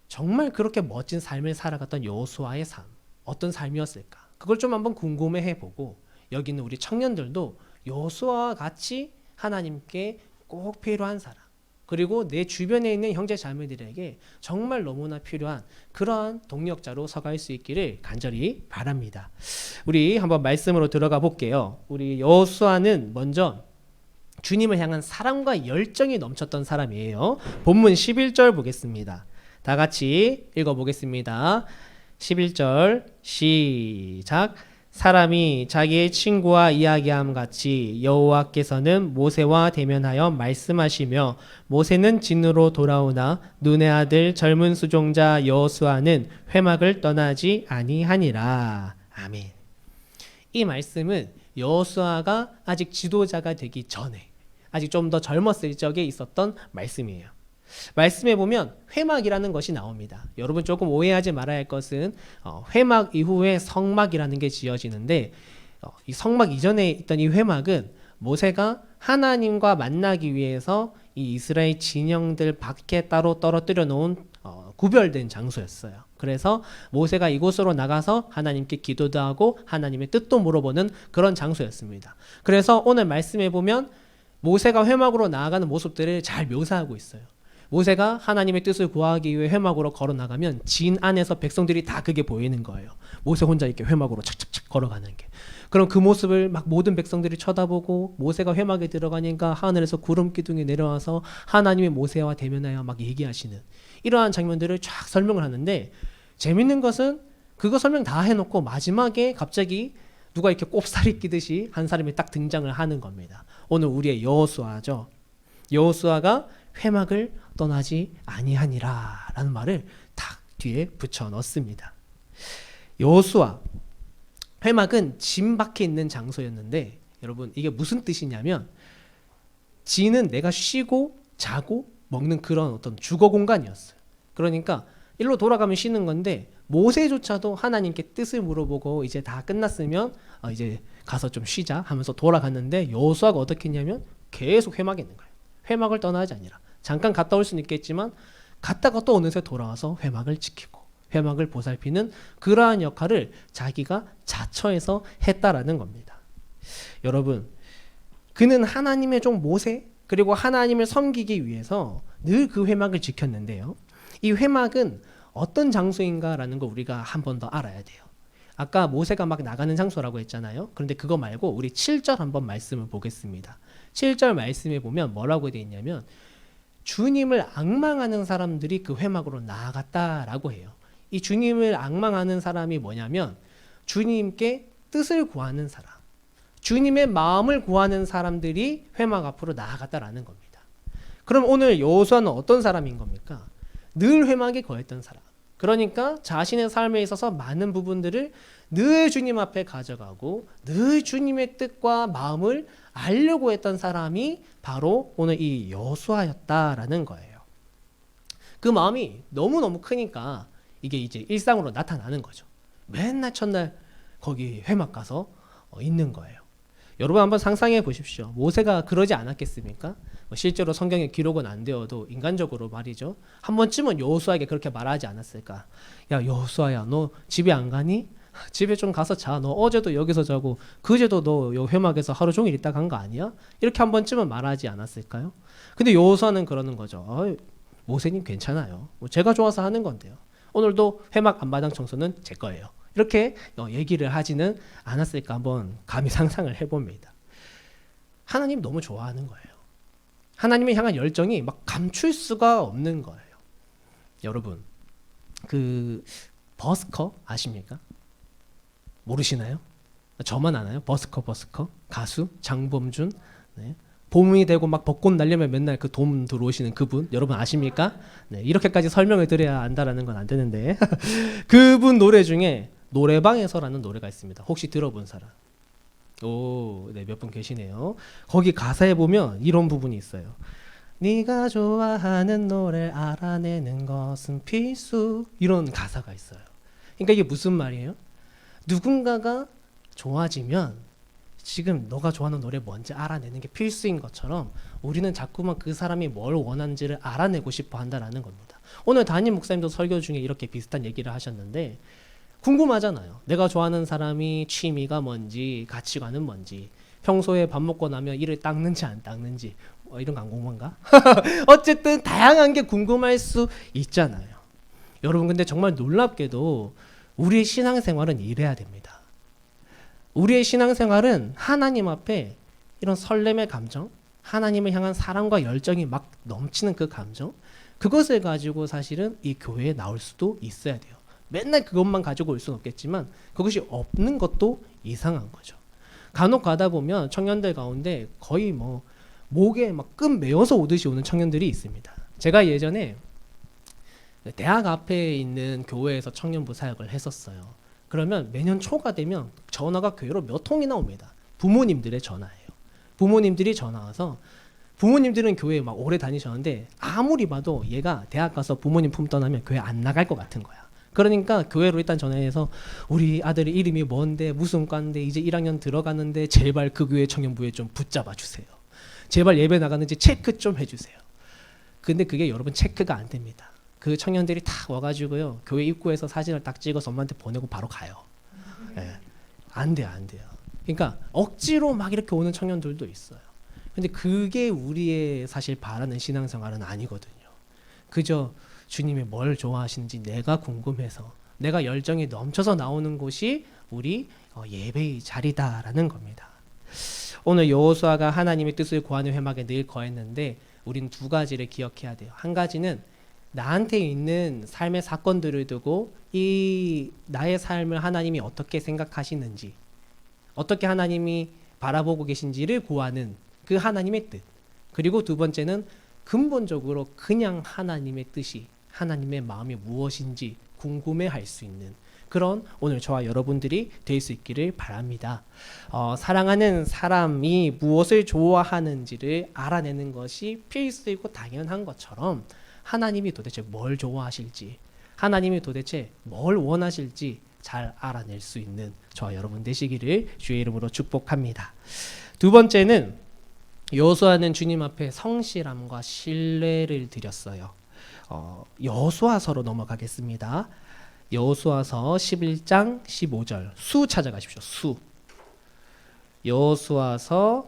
정말 그렇게 멋진 삶을 살아갔던 여호수아의 삶, 어떤 삶이었을까? 그걸 좀 한번 궁금해해보고 여기 있는 우리 청년들도 여호수아와 같이 하나님께 꼭 필요한 사람 그리고 내 주변에 있는 형제 자매들에게 정말 너무나 필요한 그러한 동력자로 서갈 수 있기를 간절히 바랍니다. 우리 한번 말씀으로 들어가 볼게요. 우리 여호수아는 먼저 주님을 향한 사랑과 열정이 넘쳤던 사람이에요. 본문 11절 보겠습니다. 다 같이 읽어보겠습니다. 11절 시작. 사람이 자기의 친구와 이야기함 같이 여호와께서는 모세와 대면하여 말씀하시며 모세는 진으로 돌아오나 눈의 아들 젊은 수종자 여호수아는 회막을 떠나지 아니하니라. 아멘. 이 말씀은 여호수아가 아직 지도자가 되기 전에 아직 좀 더 젊었을 적에 있었던 말씀이에요. 말씀해 보면 회막이라는 것이 나옵니다. 여러분 조금 오해하지 말아야 할 것은 회막 이후에 성막이라는 게 지어지는데 이 성막 이전에 있던 이 회막은 모세가 하나님과 만나기 위해서 이 이스라엘 진영들 밖에 따로 떨어뜨려 놓은 구별된 장소였어요. 그래서 모세가 이곳으로 나가서 하나님께 기도도 하고 하나님의 뜻도 물어보는 그런 장소였습니다. 그래서 오늘 말씀해 보면 모세가 회막으로 나아가는 모습들을 잘 묘사하고 있어요. 모세가 하나님의 뜻을 구하기 위해 회막으로 걸어 나가면 진 안에서 백성들이 다 그게 보이는 거예요. 모세 혼자 이렇게 회막으로 착착착 걸어가는 게. 그럼 그 모습을 막 모든 백성들이 쳐다보고 모세가 회막에 들어가니까 하늘에서 구름 기둥이 내려와서 하나님의 모세와 대면하여 막 얘기하시는 이러한 장면들을 쫙 설명을 하는데 재밌는 것은 그거 설명 다 해놓고 마지막에 갑자기 누가 이렇게 꼽살이 끼듯이 한 사람이 딱 등장을 하는 겁니다. 오늘 우리의 여호수아죠. 여호수아가 회막을 떠나지 아니하니라 라는 말을 딱 뒤에 붙여 넣습니다. 여호수아 회막은 진 밖에 있는 장소였는데 여러분 이게 무슨 뜻이냐면 진은 내가 쉬고 자고 먹는 그런 어떤 주거 공간이었어요. 그러니까 일로 돌아가면 쉬는 건데 모세조차도 하나님께 뜻을 물어보고 이제 다 끝났으면 이제 가서 좀 쉬자 하면서 돌아갔는데 여호수아가 어떻게 했냐면 계속 회막에 있는 거예요. 회막을 떠나지 아니라 잠깐 갔다 올 수는 있겠지만 갔다가 또 어느새 돌아와서 회막을 지키고 회막을 보살피는 그러한 역할을 자기가 자처해서 했다라는 겁니다. 여러분, 그는 하나님의 종 모세 그리고 하나님을 섬기기 위해서 늘 그 회막을 지켰는데요. 이 회막은 어떤 장소인가라는 거 우리가 한 번 더 알아야 돼요. 아까 모세가 막 나가는 장소라고 했잖아요. 그런데 그거 말고 우리 7절 한번 말씀을 보겠습니다. 7절 말씀에 보면 뭐라고 되어 있냐면 주님을 앙망하는 사람들이 그 회막으로 나아갔다라고 해요. 이 주님을 앙망하는 사람이 뭐냐면 주님께 뜻을 구하는 사람, 주님의 마음을 구하는 사람들이 회막 앞으로 나아갔다라는 겁니다. 그럼 오늘 여호수아는 어떤 사람인 겁니까? 늘 회막에 거했던 사람. 그러니까 자신의 삶에 있어서 많은 부분들을 늘 주님 앞에 가져가고 늘 주님의 뜻과 마음을 알려고 했던 사람이 바로 오늘 이 여호수아였다라는 거예요. 그 마음이 너무너무 크니까 이게 이제 일상으로 나타나는 거죠. 맨날 첫날 거기 회막 가서 있는 거예요. 여러분 한번 상상해 보십시오. 모세가 그러지 않았겠습니까? 실제로 성경에 기록은 안 되어도 인간적으로 말이죠. 한 번쯤은 여호수아에게 그렇게 말하지 않았을까? 야 여호수아야, 너 집에 안 가니? 집에 좀 가서 자. 너 어제도 여기서 자고 그제도 너 요 회막에서 하루 종일 있다 간 거 아니야? 이렇게 한 번쯤은 말하지 않았을까요? 근데 여호수아는 그러는 거죠. 모세님 괜찮아요. 제가 좋아서 하는 건데요. 오늘도 회막 앞마당 청소는 제 거예요. 이렇게 얘기를 하지는 않았을까 한번 감히 상상을 해봅니다. 하나님 너무 좋아하는 거예요. 하나님을 향한 열정이 막 감출 수가 없는 거예요. 여러분, 그 버스커 아십니까? 모르시나요? 저만 아나요? 버스커 가수 장범준. 네. 봄이 되고 막 벚꽃 날리면 맨날 그 돔 들어오시는 그분 여러분 아십니까? 네, 이렇게까지 설명을 드려야 안다라는 건 안 되는데 그분 노래 중에 노래방에서라는 노래가 있습니다. 혹시 들어본 사람? 오, 네, 몇 분 계시네요. 거기 가사에 보면 이런 부분이 있어요. 네가 좋아하는 노래를 알아내는 것은 필수. 이런 가사가 있어요. 그러니까 이게 무슨 말이에요? 누군가가 좋아지면 지금 너가 좋아하는 노래 뭔지 알아내는 게 필수인 것처럼 우리는 자꾸만 그 사람이 뭘 원하는지를 알아내고 싶어 한다라는 겁니다. 오늘 담임 목사님도 설교 중에 이렇게 비슷한 얘기를 하셨는데 궁금하잖아요. 내가 좋아하는 사람이 취미가 뭔지, 가치관은 뭔지, 평소에 밥 먹고 나면 이를 닦는지 안 닦는지, 이런 거 안 궁금한가? 어쨌든 다양한 게 궁금할 수 있잖아요. 여러분 근데 정말 놀랍게도 우리의 신앙생활은 이래야 됩니다. 우리의 신앙생활은 하나님 앞에 이런 설렘의 감정, 하나님을 향한 사랑과 열정이 막 넘치는 그 감정, 그것을 가지고 사실은 이 교회에 나올 수도 있어야 돼요. 맨날 그것만 가지고 올 수는 없겠지만 그것이 없는 것도 이상한 거죠. 간혹 가다 보면 청년들 가운데 거의 뭐 목에 막 끈 매어서 오듯이 오는 청년들이 있습니다. 제가 예전에 대학 앞에 있는 교회에서 청년부 사역을 했었어요. 그러면 매년 초가 되면 전화가 교회로 몇 통이나 옵니다. 부모님들의 전화예요. 부모님들이 전화 와서 부모님들은 교회에 막 오래 다니셨는데 아무리 봐도 얘가 대학 가서 부모님 품 떠나면 교회 안 나갈 것 같은 거야. 그러니까 교회로 일단 전화해서 우리 아들의 이름이 뭔데 무슨 과인데 이제 1학년 들어가는데 제발 그 교회 청년부에 좀 붙잡아 주세요. 제발 예배 나가는지 체크 좀 해주세요. 근데 그게 여러분 체크가 안 됩니다. 그 청년들이 다 와가지고요 교회 입구에서 사진을 딱 찍어서 엄마한테 보내고 바로 가요. 네. 안 돼요. 그러니까 억지로 막 이렇게 오는 청년들도 있어요. 근데 그게 우리의 사실 바라는 신앙생활은 아니거든요. 그저 주님이 뭘 좋아하시는지 내가 궁금해서 내가 열정이 넘쳐서 나오는 곳이 우리 예배의 자리다라는 겁니다. 오늘 여호수아가 하나님의 뜻을 구하는 회막에 늘 거했는데 우리는 두 가지를 기억해야 돼요. 한 가지는 나한테 있는 삶의 사건들을 두고 이 나의 삶을 하나님이 어떻게 생각하시는지, 어떻게 하나님이 바라보고 계신지를 구하는 그 하나님의 뜻. 그리고 두 번째는 근본적으로 그냥 하나님의 뜻이, 하나님의 마음이 무엇인지 궁금해할 수 있는 그런 오늘 저와 여러분들이 될 수 있기를 바랍니다. 사랑하는 사람이 무엇을 좋아하는지를 알아내는 것이 필수이고 당연한 것처럼 하나님이 도대체 뭘 좋아하실지, 하나님이 도대체 뭘 원하실지 잘 알아낼 수 있는 저와 여러분 되시기를 주의 이름으로 축복합니다. 두 번째는 여호수아는 주님 앞에 성실함과 신뢰를 드렸어요. 여호수아서로 넘어가겠습니다. 여호수아서 11장 15절 수 찾아가십시오. 수. 여호수아서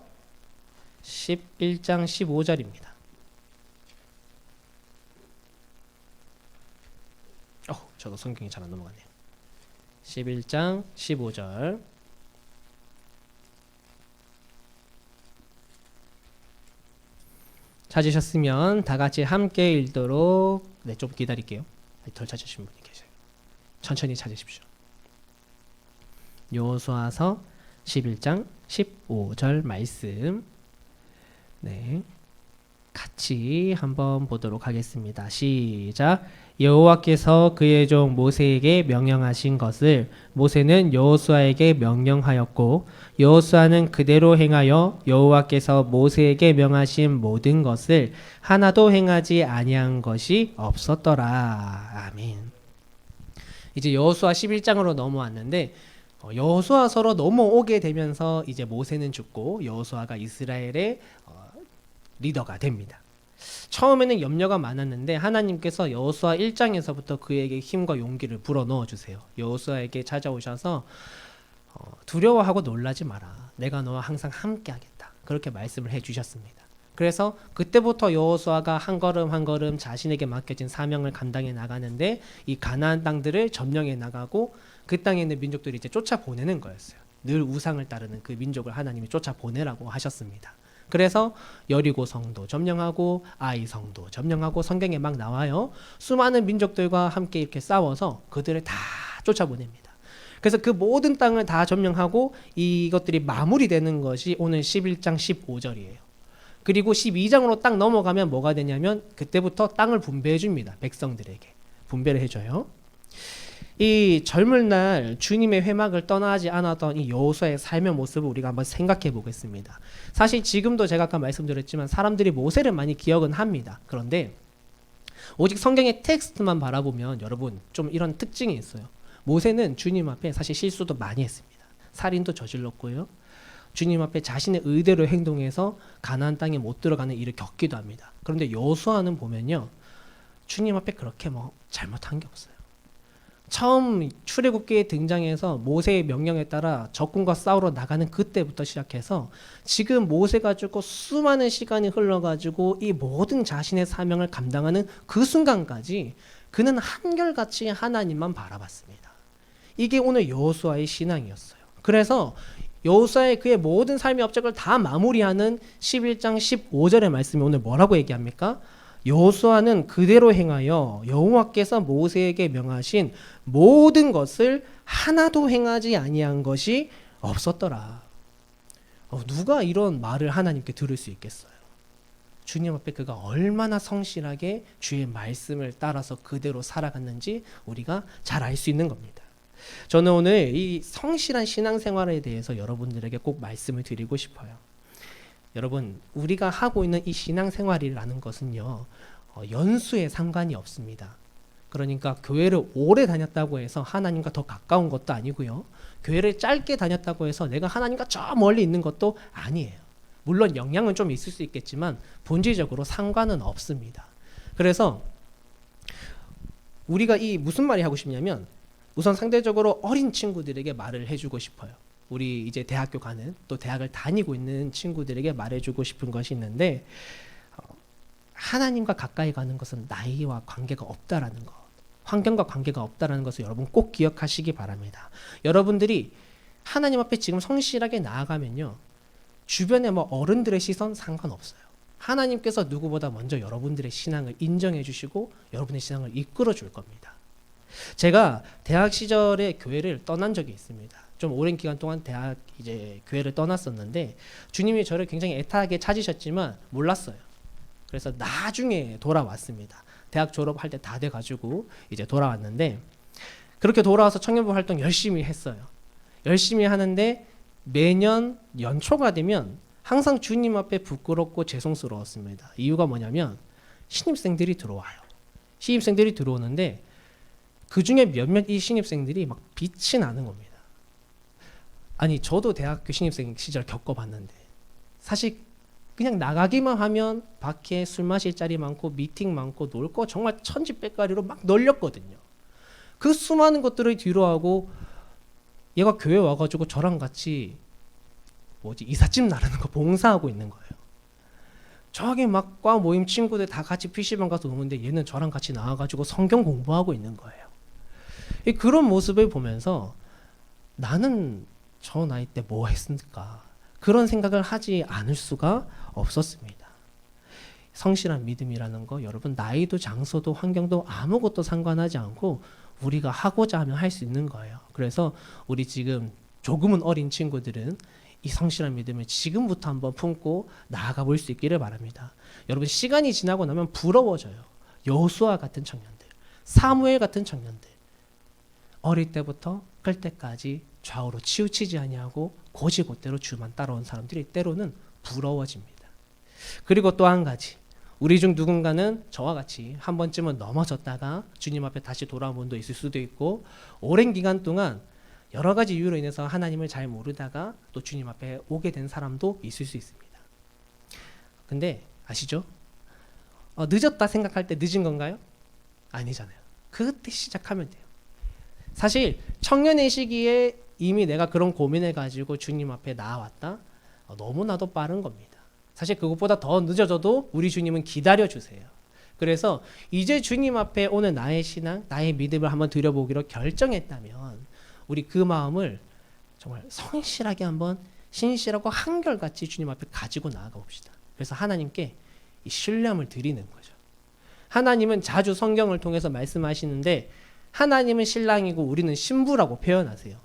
11장 15절입니다. 저도 성경이 잘 안 넘어가네요. 11장 15절 찾으셨으면 다 같이 함께 읽도록 좀 기다릴게요. 덜 찾으신 분이 계세요. 천천히 찾으십시오. 여호수아서 11장 15절 말씀 같이 한번 보도록 하겠습니다. 시작. 여호와께서 그의 종 모세에게 명령하신 것을 모세는 여호수아에게 명령하였고 여호수아는 그대로 행하여 여호와께서 모세에게 명하신 모든 것을 하나도 행하지 아니한 것이 없었더라. 아멘. 이제 여호수아 11장으로 넘어왔는데 여호수아서로 넘어오게 되면서 이제 모세는 죽고 여호수아가 이스라엘의 리더가 됩니다. 처음에는 염려가 많았는데 하나님께서 여호수아 1장에서부터 그에게 힘과 용기를 불어넣어 주세요. 여호수아에게 찾아오셔서 두려워하고 놀라지 마라. 내가 너와 항상 함께 하겠다. 그렇게 말씀을 해주셨습니다. 그래서 그때부터 여호수아가 한 걸음 한 걸음 자신에게 맡겨진 사명을 감당해 나가는데 이 가나안 땅들을 점령해 나가고 그 땅에 있는 민족들이 이제 쫓아보내는 거였어요. 늘 우상을 따르는 그 민족을 하나님이 쫓아보내라고 하셨습니다. 그래서 여리고 성도 점령하고 아이 성도 점령하고 성경에 막 나와요. 수많은 민족들과 함께 이렇게 싸워서 그들을 다 쫓아보냅니다. 그래서 그 모든 땅을 다 점령하고 이것들이 마무리되는 것이 오늘 11장 15절이에요. 그리고 12장으로 딱 넘어가면 뭐가 되냐면 그때부터 땅을 분배해 줍니다. 백성들에게 분배를 해줘요. 이 젊은 날 주님의 회막을 떠나지 않았던 이 여호수아의 삶의 모습을 우리가 한번 생각해 보겠습니다. 사실 지금도 제가 아까 말씀드렸지만 사람들이 모세를 많이 기억은 합니다. 그런데 오직 성경의 텍스트만 바라보면 여러분 좀 이런 특징이 있어요. 모세는 주님 앞에 사실 실수도 많이 했습니다. 살인도 저질렀고요. 주님 앞에 자신의 의대로 행동해서 가나안 땅에 못 들어가는 일을 겪기도 합니다. 그런데 여호수아는 보면요. 주님 앞에 그렇게 잘못한 게 없어요. 처음 출애굽기에 등장해서 모세의 명령에 따라 적군과 싸우러 나가는 그때부터 시작해서 지금 모세가 죽고 수많은 시간이 흘러가지고 이 모든 자신의 사명을 감당하는 그 순간까지 그는 한결같이 하나님만 바라봤습니다. 이게 오늘 여호수아의 신앙이었어요. 그래서 여호수아의 그의 모든 삶의 업적을 다 마무리하는 11장 15절의 말씀이 오늘 뭐라고 얘기합니까? 여호수아는 그대로 행하여 여호와께서 모세에게 명하신 모든 것을 하나도 행하지 아니한 것이 없었더라. 누가 이런 말을 하나님께 들을 수 있겠어요? 주님 앞에 그가 얼마나 성실하게 주의 말씀을 따라서 그대로 살아갔는지 우리가 잘 알 수 있는 겁니다. 저는 오늘 이 성실한 신앙생활에 대해서 여러분들에게 꼭 말씀을 드리고 싶어요. 여러분, 우리가 하고 있는 이 신앙생활이라는 것은요, 연수에 상관이 없습니다. 그러니까 교회를 오래 다녔다고 해서 하나님과 더 가까운 것도 아니고요. 교회를 짧게 다녔다고 해서 내가 하나님과 저 멀리 있는 것도 아니에요. 물론 영향은 좀 있을 수 있겠지만 본질적으로 상관은 없습니다. 그래서 우리가 이 무슨 말이 하고 싶냐면 우선 상대적으로 어린 친구들에게 말을 해주고 싶어요. 우리 이제 대학교 가는 또 대학을 다니고 있는 친구들에게 말해주고 싶은 것이 있는데 하나님과 가까이 가는 것은 나이와 관계가 없다라는 것, 환경과 관계가 없다라는 것을 여러분 꼭 기억하시기 바랍니다. 여러분들이 하나님 앞에 지금 성실하게 나아가면요, 주변의 어른들의 시선 상관없어요. 하나님께서 누구보다 먼저 여러분들의 신앙을 인정해 주시고 여러분의 신앙을 이끌어 줄 겁니다. 제가 대학 시절에 교회를 떠난 적이 있습니다. 좀 오랜 기간 동안 대학 이제 교회를 떠났었는데 주님이 저를 굉장히 애타게 찾으셨지만 몰랐어요. 그래서 나중에 돌아왔습니다. 대학 졸업할 때 다 돼가지고 이제 돌아왔는데 그렇게 돌아와서 청년부 활동 열심히 했어요. 열심히 하는데 매년 연초가 되면 항상 주님 앞에 부끄럽고 죄송스러웠습니다. 이유가 뭐냐면 신입생들이 들어와요. 신입생들이 들어오는데 그 중에 몇몇 이 신입생들이 막 빛이 나는 겁니다. 아니 저도 대학교 신입생 시절 겪어봤는데 사실 그냥 나가기만 하면 밖에 술 마실 자리 많고 미팅 많고 놀 거 정말 천지백가리로 막 널렸거든요. 그 수많은 것들을 뒤로하고 얘가 교회 와가지고 저랑 같이 이삿짐 나르는 거 봉사하고 있는 거예요. 저기 막 과 모임 친구들 다 같이 PC방 가서 노는데 얘는 저랑 같이 나와가지고 성경 공부하고 있는 거예요. 그런 모습을 보면서 나는 저 나이 때 뭐 했을까? 그런 생각을 하지 않을 수가 없었습니다. 성실한 믿음이라는 거 여러분 나이도 장소도 환경도 아무것도 상관하지 않고 우리가 하고자 하면 할 수 있는 거예요. 그래서 우리 지금 조금은 어린 친구들은 이 성실한 믿음을 지금부터 한번 품고 나아가 볼 수 있기를 바랍니다. 여러분 시간이 지나고 나면 부러워져요. 여호수아 같은 청년들, 사무엘 같은 청년들, 어릴 때부터 클 때까지 좌우로 치우치지 아니하고 고지곳대로 주만 따라온 사람들이 때로는 부러워집니다. 그리고 또 한 가지, 우리 중 누군가는 저와 같이 한 번쯤은 넘어졌다가 주님 앞에 다시 돌아온 분도 있을 수도 있고, 오랜 기간 동안 여러 가지 이유로 인해서 하나님을 잘 모르다가 또 주님 앞에 오게 된 사람도 있을 수 있습니다. 근데 아시죠? 늦었다 생각할 때 늦은 건가요? 아니잖아요. 그때 시작하면 돼요. 사실 청년의 시기에 이미 내가 그런 고민을 가지고 주님 앞에 나아왔다? 너무나도 빠른 겁니다. 사실 그것보다 더 늦어져도 우리 주님은 기다려주세요. 그래서 이제 주님 앞에 오늘 나의 신앙, 나의 믿음을 한번 드려보기로 결정했다면 우리 그 마음을 정말 성실하게 한번 신실하고 한결같이 주님 앞에 가지고 나아가 봅시다. 그래서 하나님께 이 신뢰함을 드리는 거죠. 하나님은 자주 성경을 통해서 말씀하시는데 하나님은 신랑이고 우리는 신부라고 표현하세요.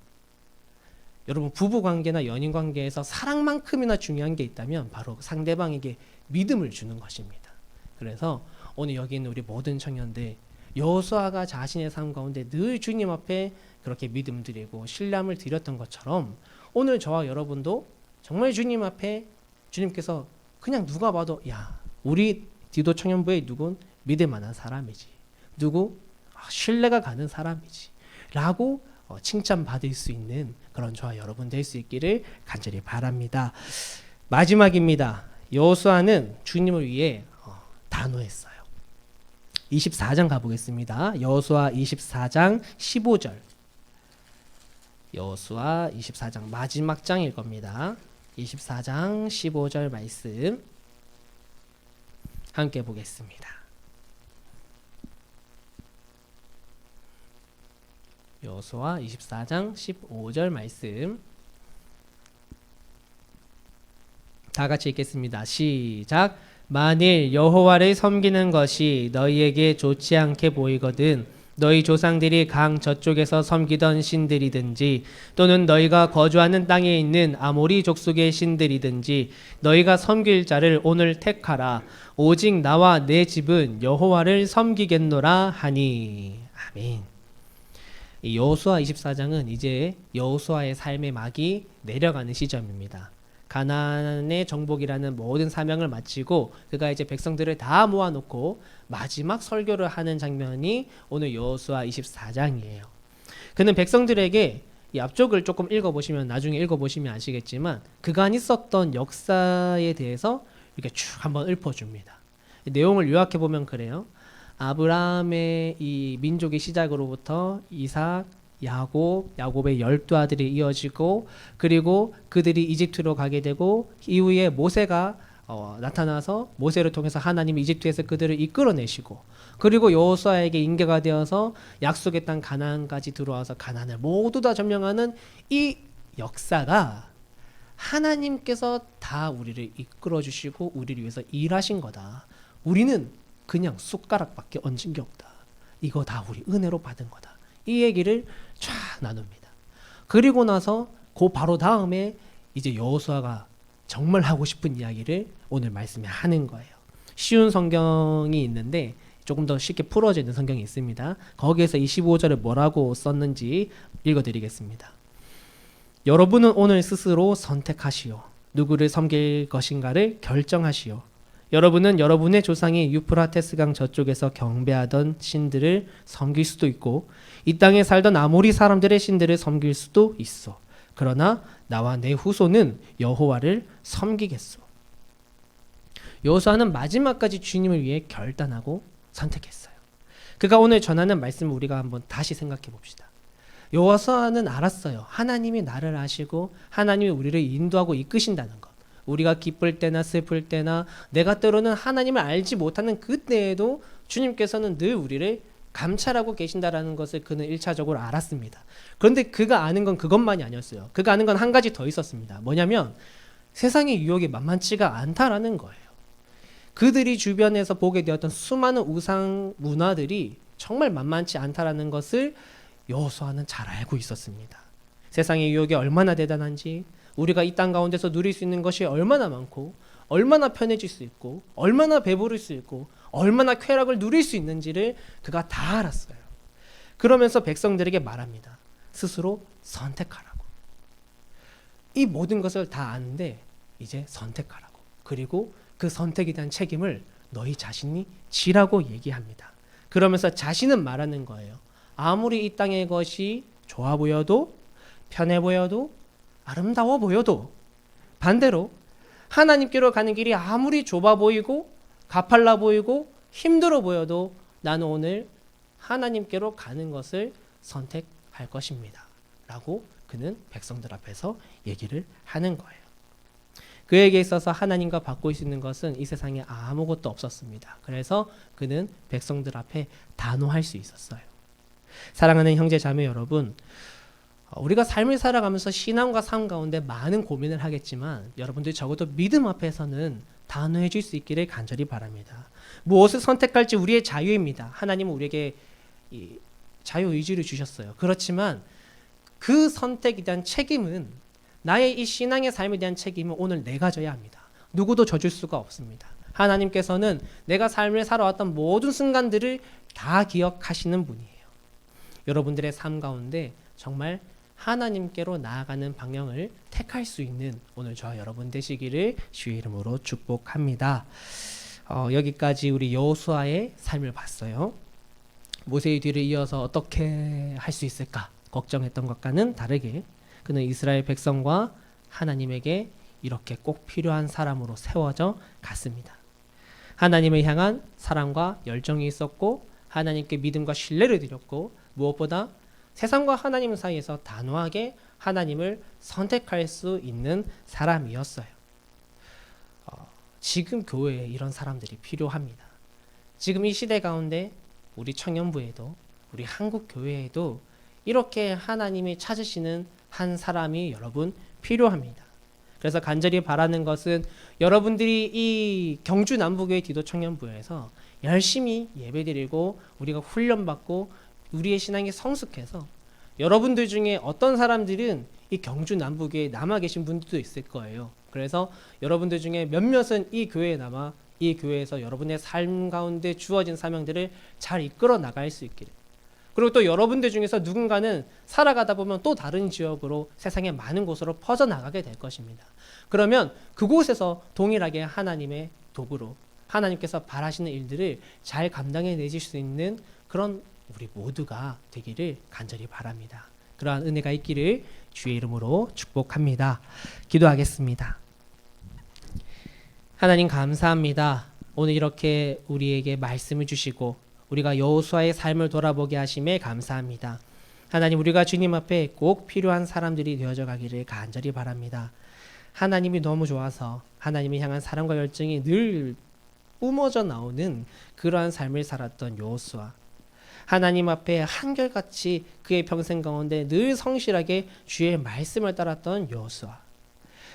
여러분 부부관계나 연인관계에서 사랑만큼이나 중요한 게 있다면 바로 상대방에게 믿음을 주는 것입니다. 그래서 오늘 여기 있는 우리 모든 청년들, 여호수아가 자신의 삶 가운데 늘 주님 앞에 그렇게 믿음 드리고 신뢰함을 드렸던 것처럼 오늘 저와 여러분도 정말 주님 앞에 주님께서 그냥 누가 봐도 야 우리 디도 청년부의 누군 믿을 만한 사람이지, 누구 신뢰가 가는 사람이지 라고 칭찬받을 수 있는 그런 저와 여러분 될 수 있기를 간절히 바랍니다. 마지막입니다. 여호수아는 주님을 위해 단호했어요. 24장 가보겠습니다. 여호수아 24장 15절. 여호수아 24장 마지막 장일 겁니다. 24장 15절 말씀 함께 보겠습니다. 여호수아 24장 15절 말씀 다 같이 읽겠습니다. 시작. 만일 여호와를 섬기는 것이 너희에게 좋지 않게 보이거든 너희 조상들이 강 저쪽에서 섬기던 신들이든지 또는 너희가 거주하는 땅에 있는 아모리 족속의 신들이든지 너희가 섬길 자를 오늘 택하라. 오직 나와 내 집은 여호와를 섬기겠노라 하니. 아멘. 이 여호수아 24장은 이제 여호수아의 삶의 막이 내려가는 시점입니다. 가나안의 정복이라는 모든 사명을 마치고 그가 이제 백성들을 다 모아놓고 마지막 설교를 하는 장면이 오늘 여호수아 24장이에요. 그는 백성들에게 이 앞쪽을 조금 읽어보시면 나중에 읽어보시면 아시겠지만 그간 있었던 역사에 대해서 이렇게 쭉 한번 읊어줍니다. 내용을 요약해보면 그래요. 아브라함의 이 민족의 시작으로부터 이삭, 야곱의 12아들이 이어지고 그리고 그들이 이집트로 가게 되고 이후에 모세가 나타나서 모세를 통해서 하나님이 이집트에서 그들을 이끌어내시고 그리고 여호수아에게 인계가 되어서 약속의 땅 가나안까지 들어와서 가나안을 모두 다 점령하는 이 역사가 하나님께서 다 우리를 이끌어 주시고 우리를 위해서 일하신 거다. 우리는 그냥 숟가락밖에 얹은 게 없다. 이거 다 우리 은혜로 받은 거다. 이 얘기를 쫙 나눕니다. 그리고 나서 그 바로 다음에 이제 여호수아가 정말 하고 싶은 이야기를 오늘 말씀에 하는 거예요. 쉬운 성경이 있는데 조금 더 쉽게 풀어져 있는 성경이 있습니다. 거기에서 이 15절에 뭐라고 썼는지 읽어드리겠습니다. 여러분은 오늘 스스로 선택하시오. 누구를 섬길 것인가를 결정하시오. 여러분은 여러분의 조상이 유프라테스강 저쪽에서 경배하던 신들을 섬길 수도 있고 이 땅에 살던 아모리 사람들의 신들을 섬길 수도 있어. 그러나 나와 내 후손은 여호와를 섬기겠소. 여호수아는 마지막까지 주님을 위해 결단하고 선택했어요. 그가 오늘 전하는 말씀을 우리가 한번 다시 생각해 봅시다. 여호수아는 알았어요. 하나님이 나를 아시고 하나님이 우리를 인도하고 이끄신다는 것. 우리가 기쁠 때나 슬플 때나 내가 때로는 하나님을 알지 못하는 그때에도 주님께서는 늘 우리를 감찰하고 계신다라는 것을 그는 1차적으로 알았습니다. 그런데 그가 아는 건 그것만이 아니었어요. 그가 아는 건 한 가지 더 있었습니다. 뭐냐면 세상의 유혹이 만만치가 않다라는 거예요. 그들이 주변에서 보게 되었던 수많은 우상 문화들이 정말 만만치 않다라는 것을 여호수아는 잘 알고 있었습니다. 세상의 유혹이 얼마나 대단한지, 우리가 이 땅 가운데서 누릴 수 있는 것이 얼마나 많고 얼마나 편해질 수 있고 얼마나 배부를 수 있고 얼마나 쾌락을 누릴 수 있는지를 그가 다 알았어요. 그러면서 백성들에게 말합니다. 스스로 선택하라고. 이 모든 것을 다 아는데 이제 선택하라고. 그리고 그 선택에 대한 책임을 너희 자신이 지라고 얘기합니다. 그러면서 자신은 말하는 거예요. 아무리 이 땅의 것이 좋아 보여도 편해 보여도 아름다워 보여도 반대로 하나님께로 가는 길이 아무리 좁아 보이고 가팔라 보이고 힘들어 보여도 나는 오늘 하나님께로 가는 것을 선택할 것입니다. 라고 그는 백성들 앞에서 얘기를 하는 거예요. 그에게 있어서 하나님과 바꿀 수 있는 것은 이 세상에 아무것도 없었습니다. 그래서 그는 백성들 앞에 단호할 수 있었어요. 사랑하는 형제 자매 여러분, 우리가 삶을 살아가면서 신앙과 삶 가운데 많은 고민을 하겠지만 여러분들이 적어도 믿음 앞에서는 단호해질 수 있기를 간절히 바랍니다. 무엇을 선택할지 우리의 자유입니다. 하나님은 우리에게 이 자유의지를 주셨어요. 그렇지만 그 선택에 대한 책임은, 나의 이 신앙의 삶에 대한 책임은 오늘 내가 져야 합니다. 누구도 져줄 수가 없습니다. 하나님께서는 내가 삶을 살아왔던 모든 순간들을 다 기억하시는 분이에요. 여러분들의 삶 가운데 정말 하나님께로 나아가는 방향을 택할 수 있는 오늘 저와 여러분 되시기를 주의 이름으로 축복합니다. 여기까지 우리 여호수아의 삶을 봤어요. 모세의 뒤를 이어서 어떻게 할 수 있을까 걱정했던 것과는 다르게 그는 이스라엘 백성과 하나님에게 이렇게 꼭 필요한 사람으로 세워져 갔습니다. 하나님을 향한 사랑과 열정이 있었고 하나님께 믿음과 신뢰를 드렸고 무엇보다 세상과 하나님 사이에서 단호하게 하나님을 선택할 수 있는 사람이었어요. 지금 교회에 이런 사람들이 필요합니다. 지금 이 시대 가운데 우리 청년부에도 우리 한국 교회에도 이렇게 하나님이 찾으시는 한 사람이 여러분 필요합니다. 그래서 간절히 바라는 것은 여러분들이 이 경주 남부교회 디도 청년부에서 열심히 예배드리고 우리가 훈련받고 우리의 신앙이 성숙해서 여러분들 중에 어떤 사람들은 이 경주 남부교회에 남아 계신 분들도 있을 거예요. 그래서 여러분들 중에 몇몇은 이 교회에 남아 이 교회에서 여러분의 삶 가운데 주어진 사명들을 잘 이끌어 나갈 수 있기를. 그리고 또 여러분들 중에서 누군가는 살아가다 보면 또 다른 지역으로 세상의 많은 곳으로 퍼져나가게 될 것입니다. 그러면 그곳에서 동일하게 하나님의 도구로 하나님께서 바라시는 일들을 잘 감당해 내실 수 있는 그런 우리 모두가 되기를 간절히 바랍니다. 그러한 은혜가 있기를 주의 이름으로 축복합니다. 기도하겠습니다. 하나님 감사합니다. 오늘 이렇게 우리에게 말씀을 주시고 우리가 여호수아의 삶을 돌아보게 하심에 감사합니다. 하나님, 우리가 주님 앞에 꼭 필요한 사람들이 되어져 가기를 간절히 바랍니다. 하나님이 너무 좋아서 하나님을 향한 사랑과 열정이 늘 뿜어져 나오는 그러한 삶을 살았던 여호수아, 하나님 앞에 한결같이 그의 평생 가운데 늘 성실하게 주의 말씀을 따랐던 여호수아,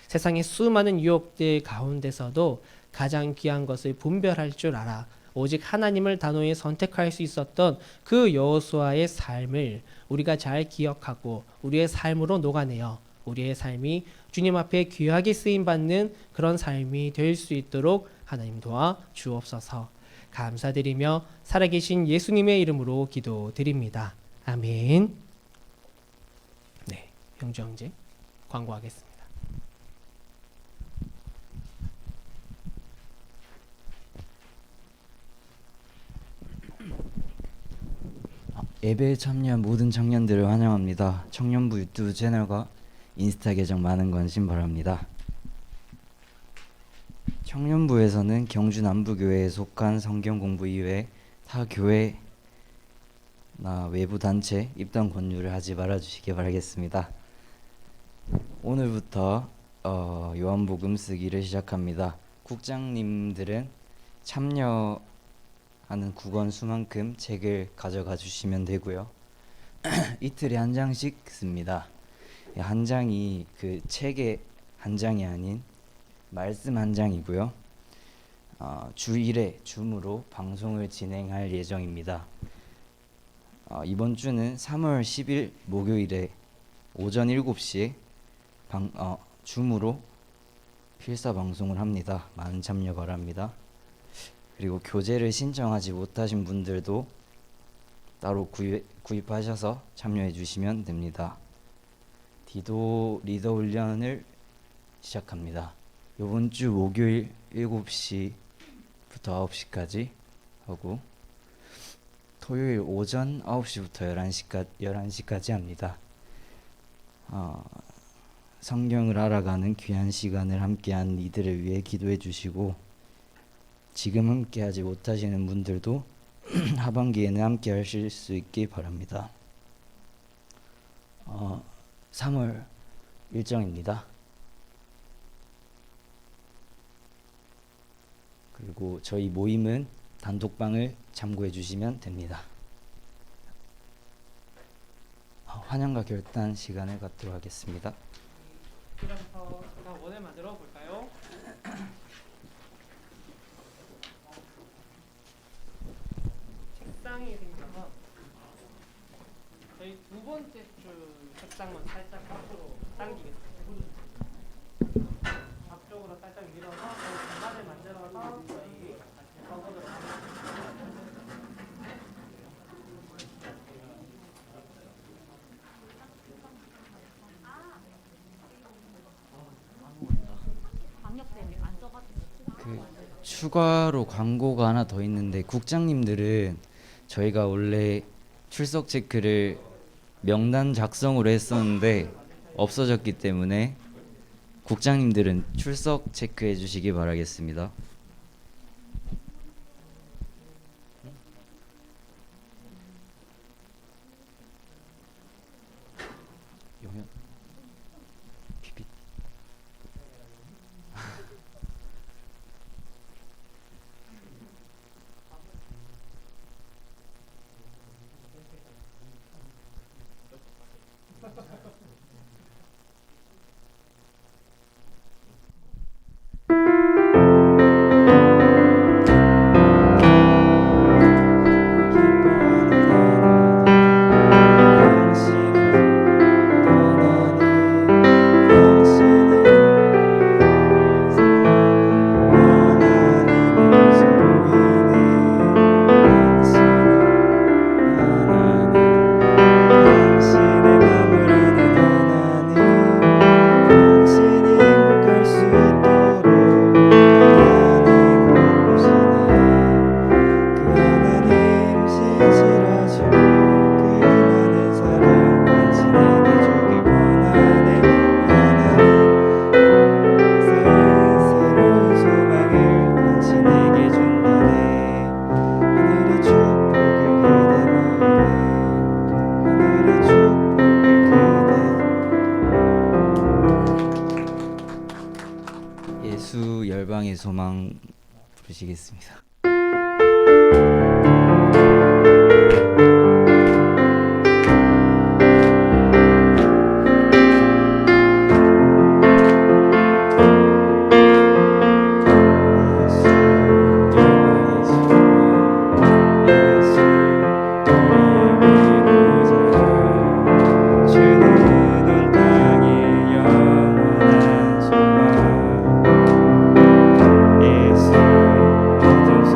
세상의 수많은 유혹들 가운데서도 가장 귀한 것을 분별할 줄 알아 오직 하나님을 단호히 선택할 수 있었던 그 여호수아의 삶을 우리가 잘 기억하고 우리의 삶으로 녹아내어 우리의 삶이 주님 앞에 귀하게 쓰임받는 그런 삶이 될 수 있도록 하나님 도와 주옵소서. 감사드리며 살아계신 예수님의 이름으로 기도드립니다. 아멘. 네, 형주 형제 광고하겠습니다. 예배에 참여한 모든 청년들을 환영합니다. 청년부 유튜브 채널과 인스타 계정 많은 관심 바랍니다. 청년부에서는 경주 남부교회에 속한 성경 공부 이외에 타 교회나 외부 단체 입당 권유를 하지 말아 주시기 바라겠습니다. 오늘부터 요한복음 쓰기를 시작합니다. 국장님들은 참여하는 국원 수만큼 책을 가져가 주시면 되고요. 이틀에 한 장씩 씁니다. 한 장이 그 책의 한 장이 아닌 말씀 한 장이고요. 주 1회 줌으로 방송을 진행할 예정입니다. 이번 주는 3월 10일 목요일에 오전 7시에 줌으로 필사 방송을 합니다. 많은 참여 바랍니다. 그리고 교재를 신청하지 못하신 분들도 따로 구입하셔서 참여해 주시면 됩니다. 디도 리더 훈련을 시작합니다. 이번 주 목요일 7시부터 9시까지 하고 토요일 오전 9시부터 11시까지 합니다. 성경을 알아가는 귀한 시간을 함께한 이들을 위해 기도해 주시고 지금 함께하지 못하시는 분들도 하반기에는 함께 하실 수 있기 바랍니다. 3월 일정입니다. 그리고 저희 모임은 단톡방을 참고해 주시면 됩니다. 환영과 결단 시간을 갖도록 하겠습니다. 그래서 원을 만들어 볼까요? 책상이 생겨서 저희 두 번째 줄 책상만 살짝 앞으로 당기겠습니다. 앞쪽으로 살짝 밀어서 공간을 만들어서 저희 같이 써보도록 하겠습니다. 추가로 광고가 하나 더 있는데 국장님들은 저희가 원래 출석 체크를 명단 작성으로 했었는데 없어졌기 때문에 국장님들은 출석 체크해 주시기 바라겠습니다. 예수 열방의 소망 부르시겠습니다. 예수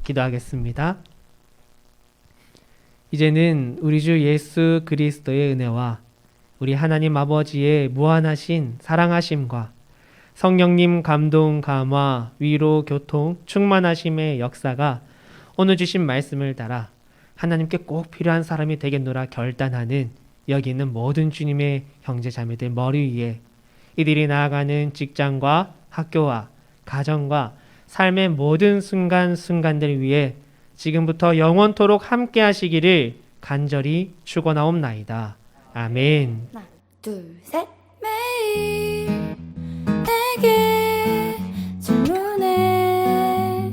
기도하겠습니다. 이제는 우리 주 예수 그리스도의 은혜와 우리 하나님 아버지의 무한하신 사랑하심과 성령님 감동, 감화, 위로, 교통, 충만하심의 역사가 오늘 주신 말씀을 따라 하나님께 꼭 필요한 사람이 되겠노라 결단하는 여기 있는 모든 주님의 형제 자매들 머리 위에 이들이 나아가는 직장과 학교와 가정과 삶의 모든 순간순간들 위해 지금부터 영원토록 함께 하시기를 간절히 축원하옵나이다. 아멘. 하나, 둘, 셋. 매일 내게 질문해.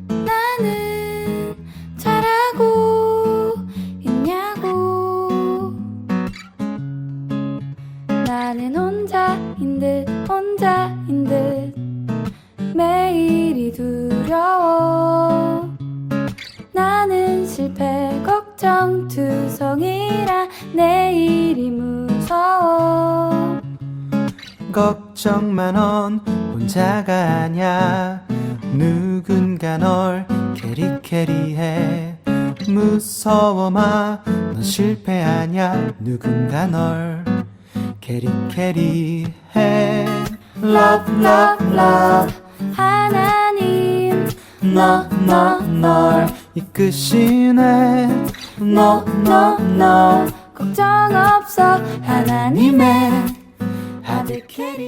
나는 잘하고 있냐고. 나는 혼자인 듯 매일이 두려워. 나는 실패 걱정 투성이라 내일이 무서워. 걱정만 넌 혼자가 아냐. 누군가 널 캐리해. 무서워 마, 넌 실패하냐. 누군가 널 캐리해. Love, love, love. 하나님 널 이끄시네. No, 걱정 없어 하나님의 하드 캐리.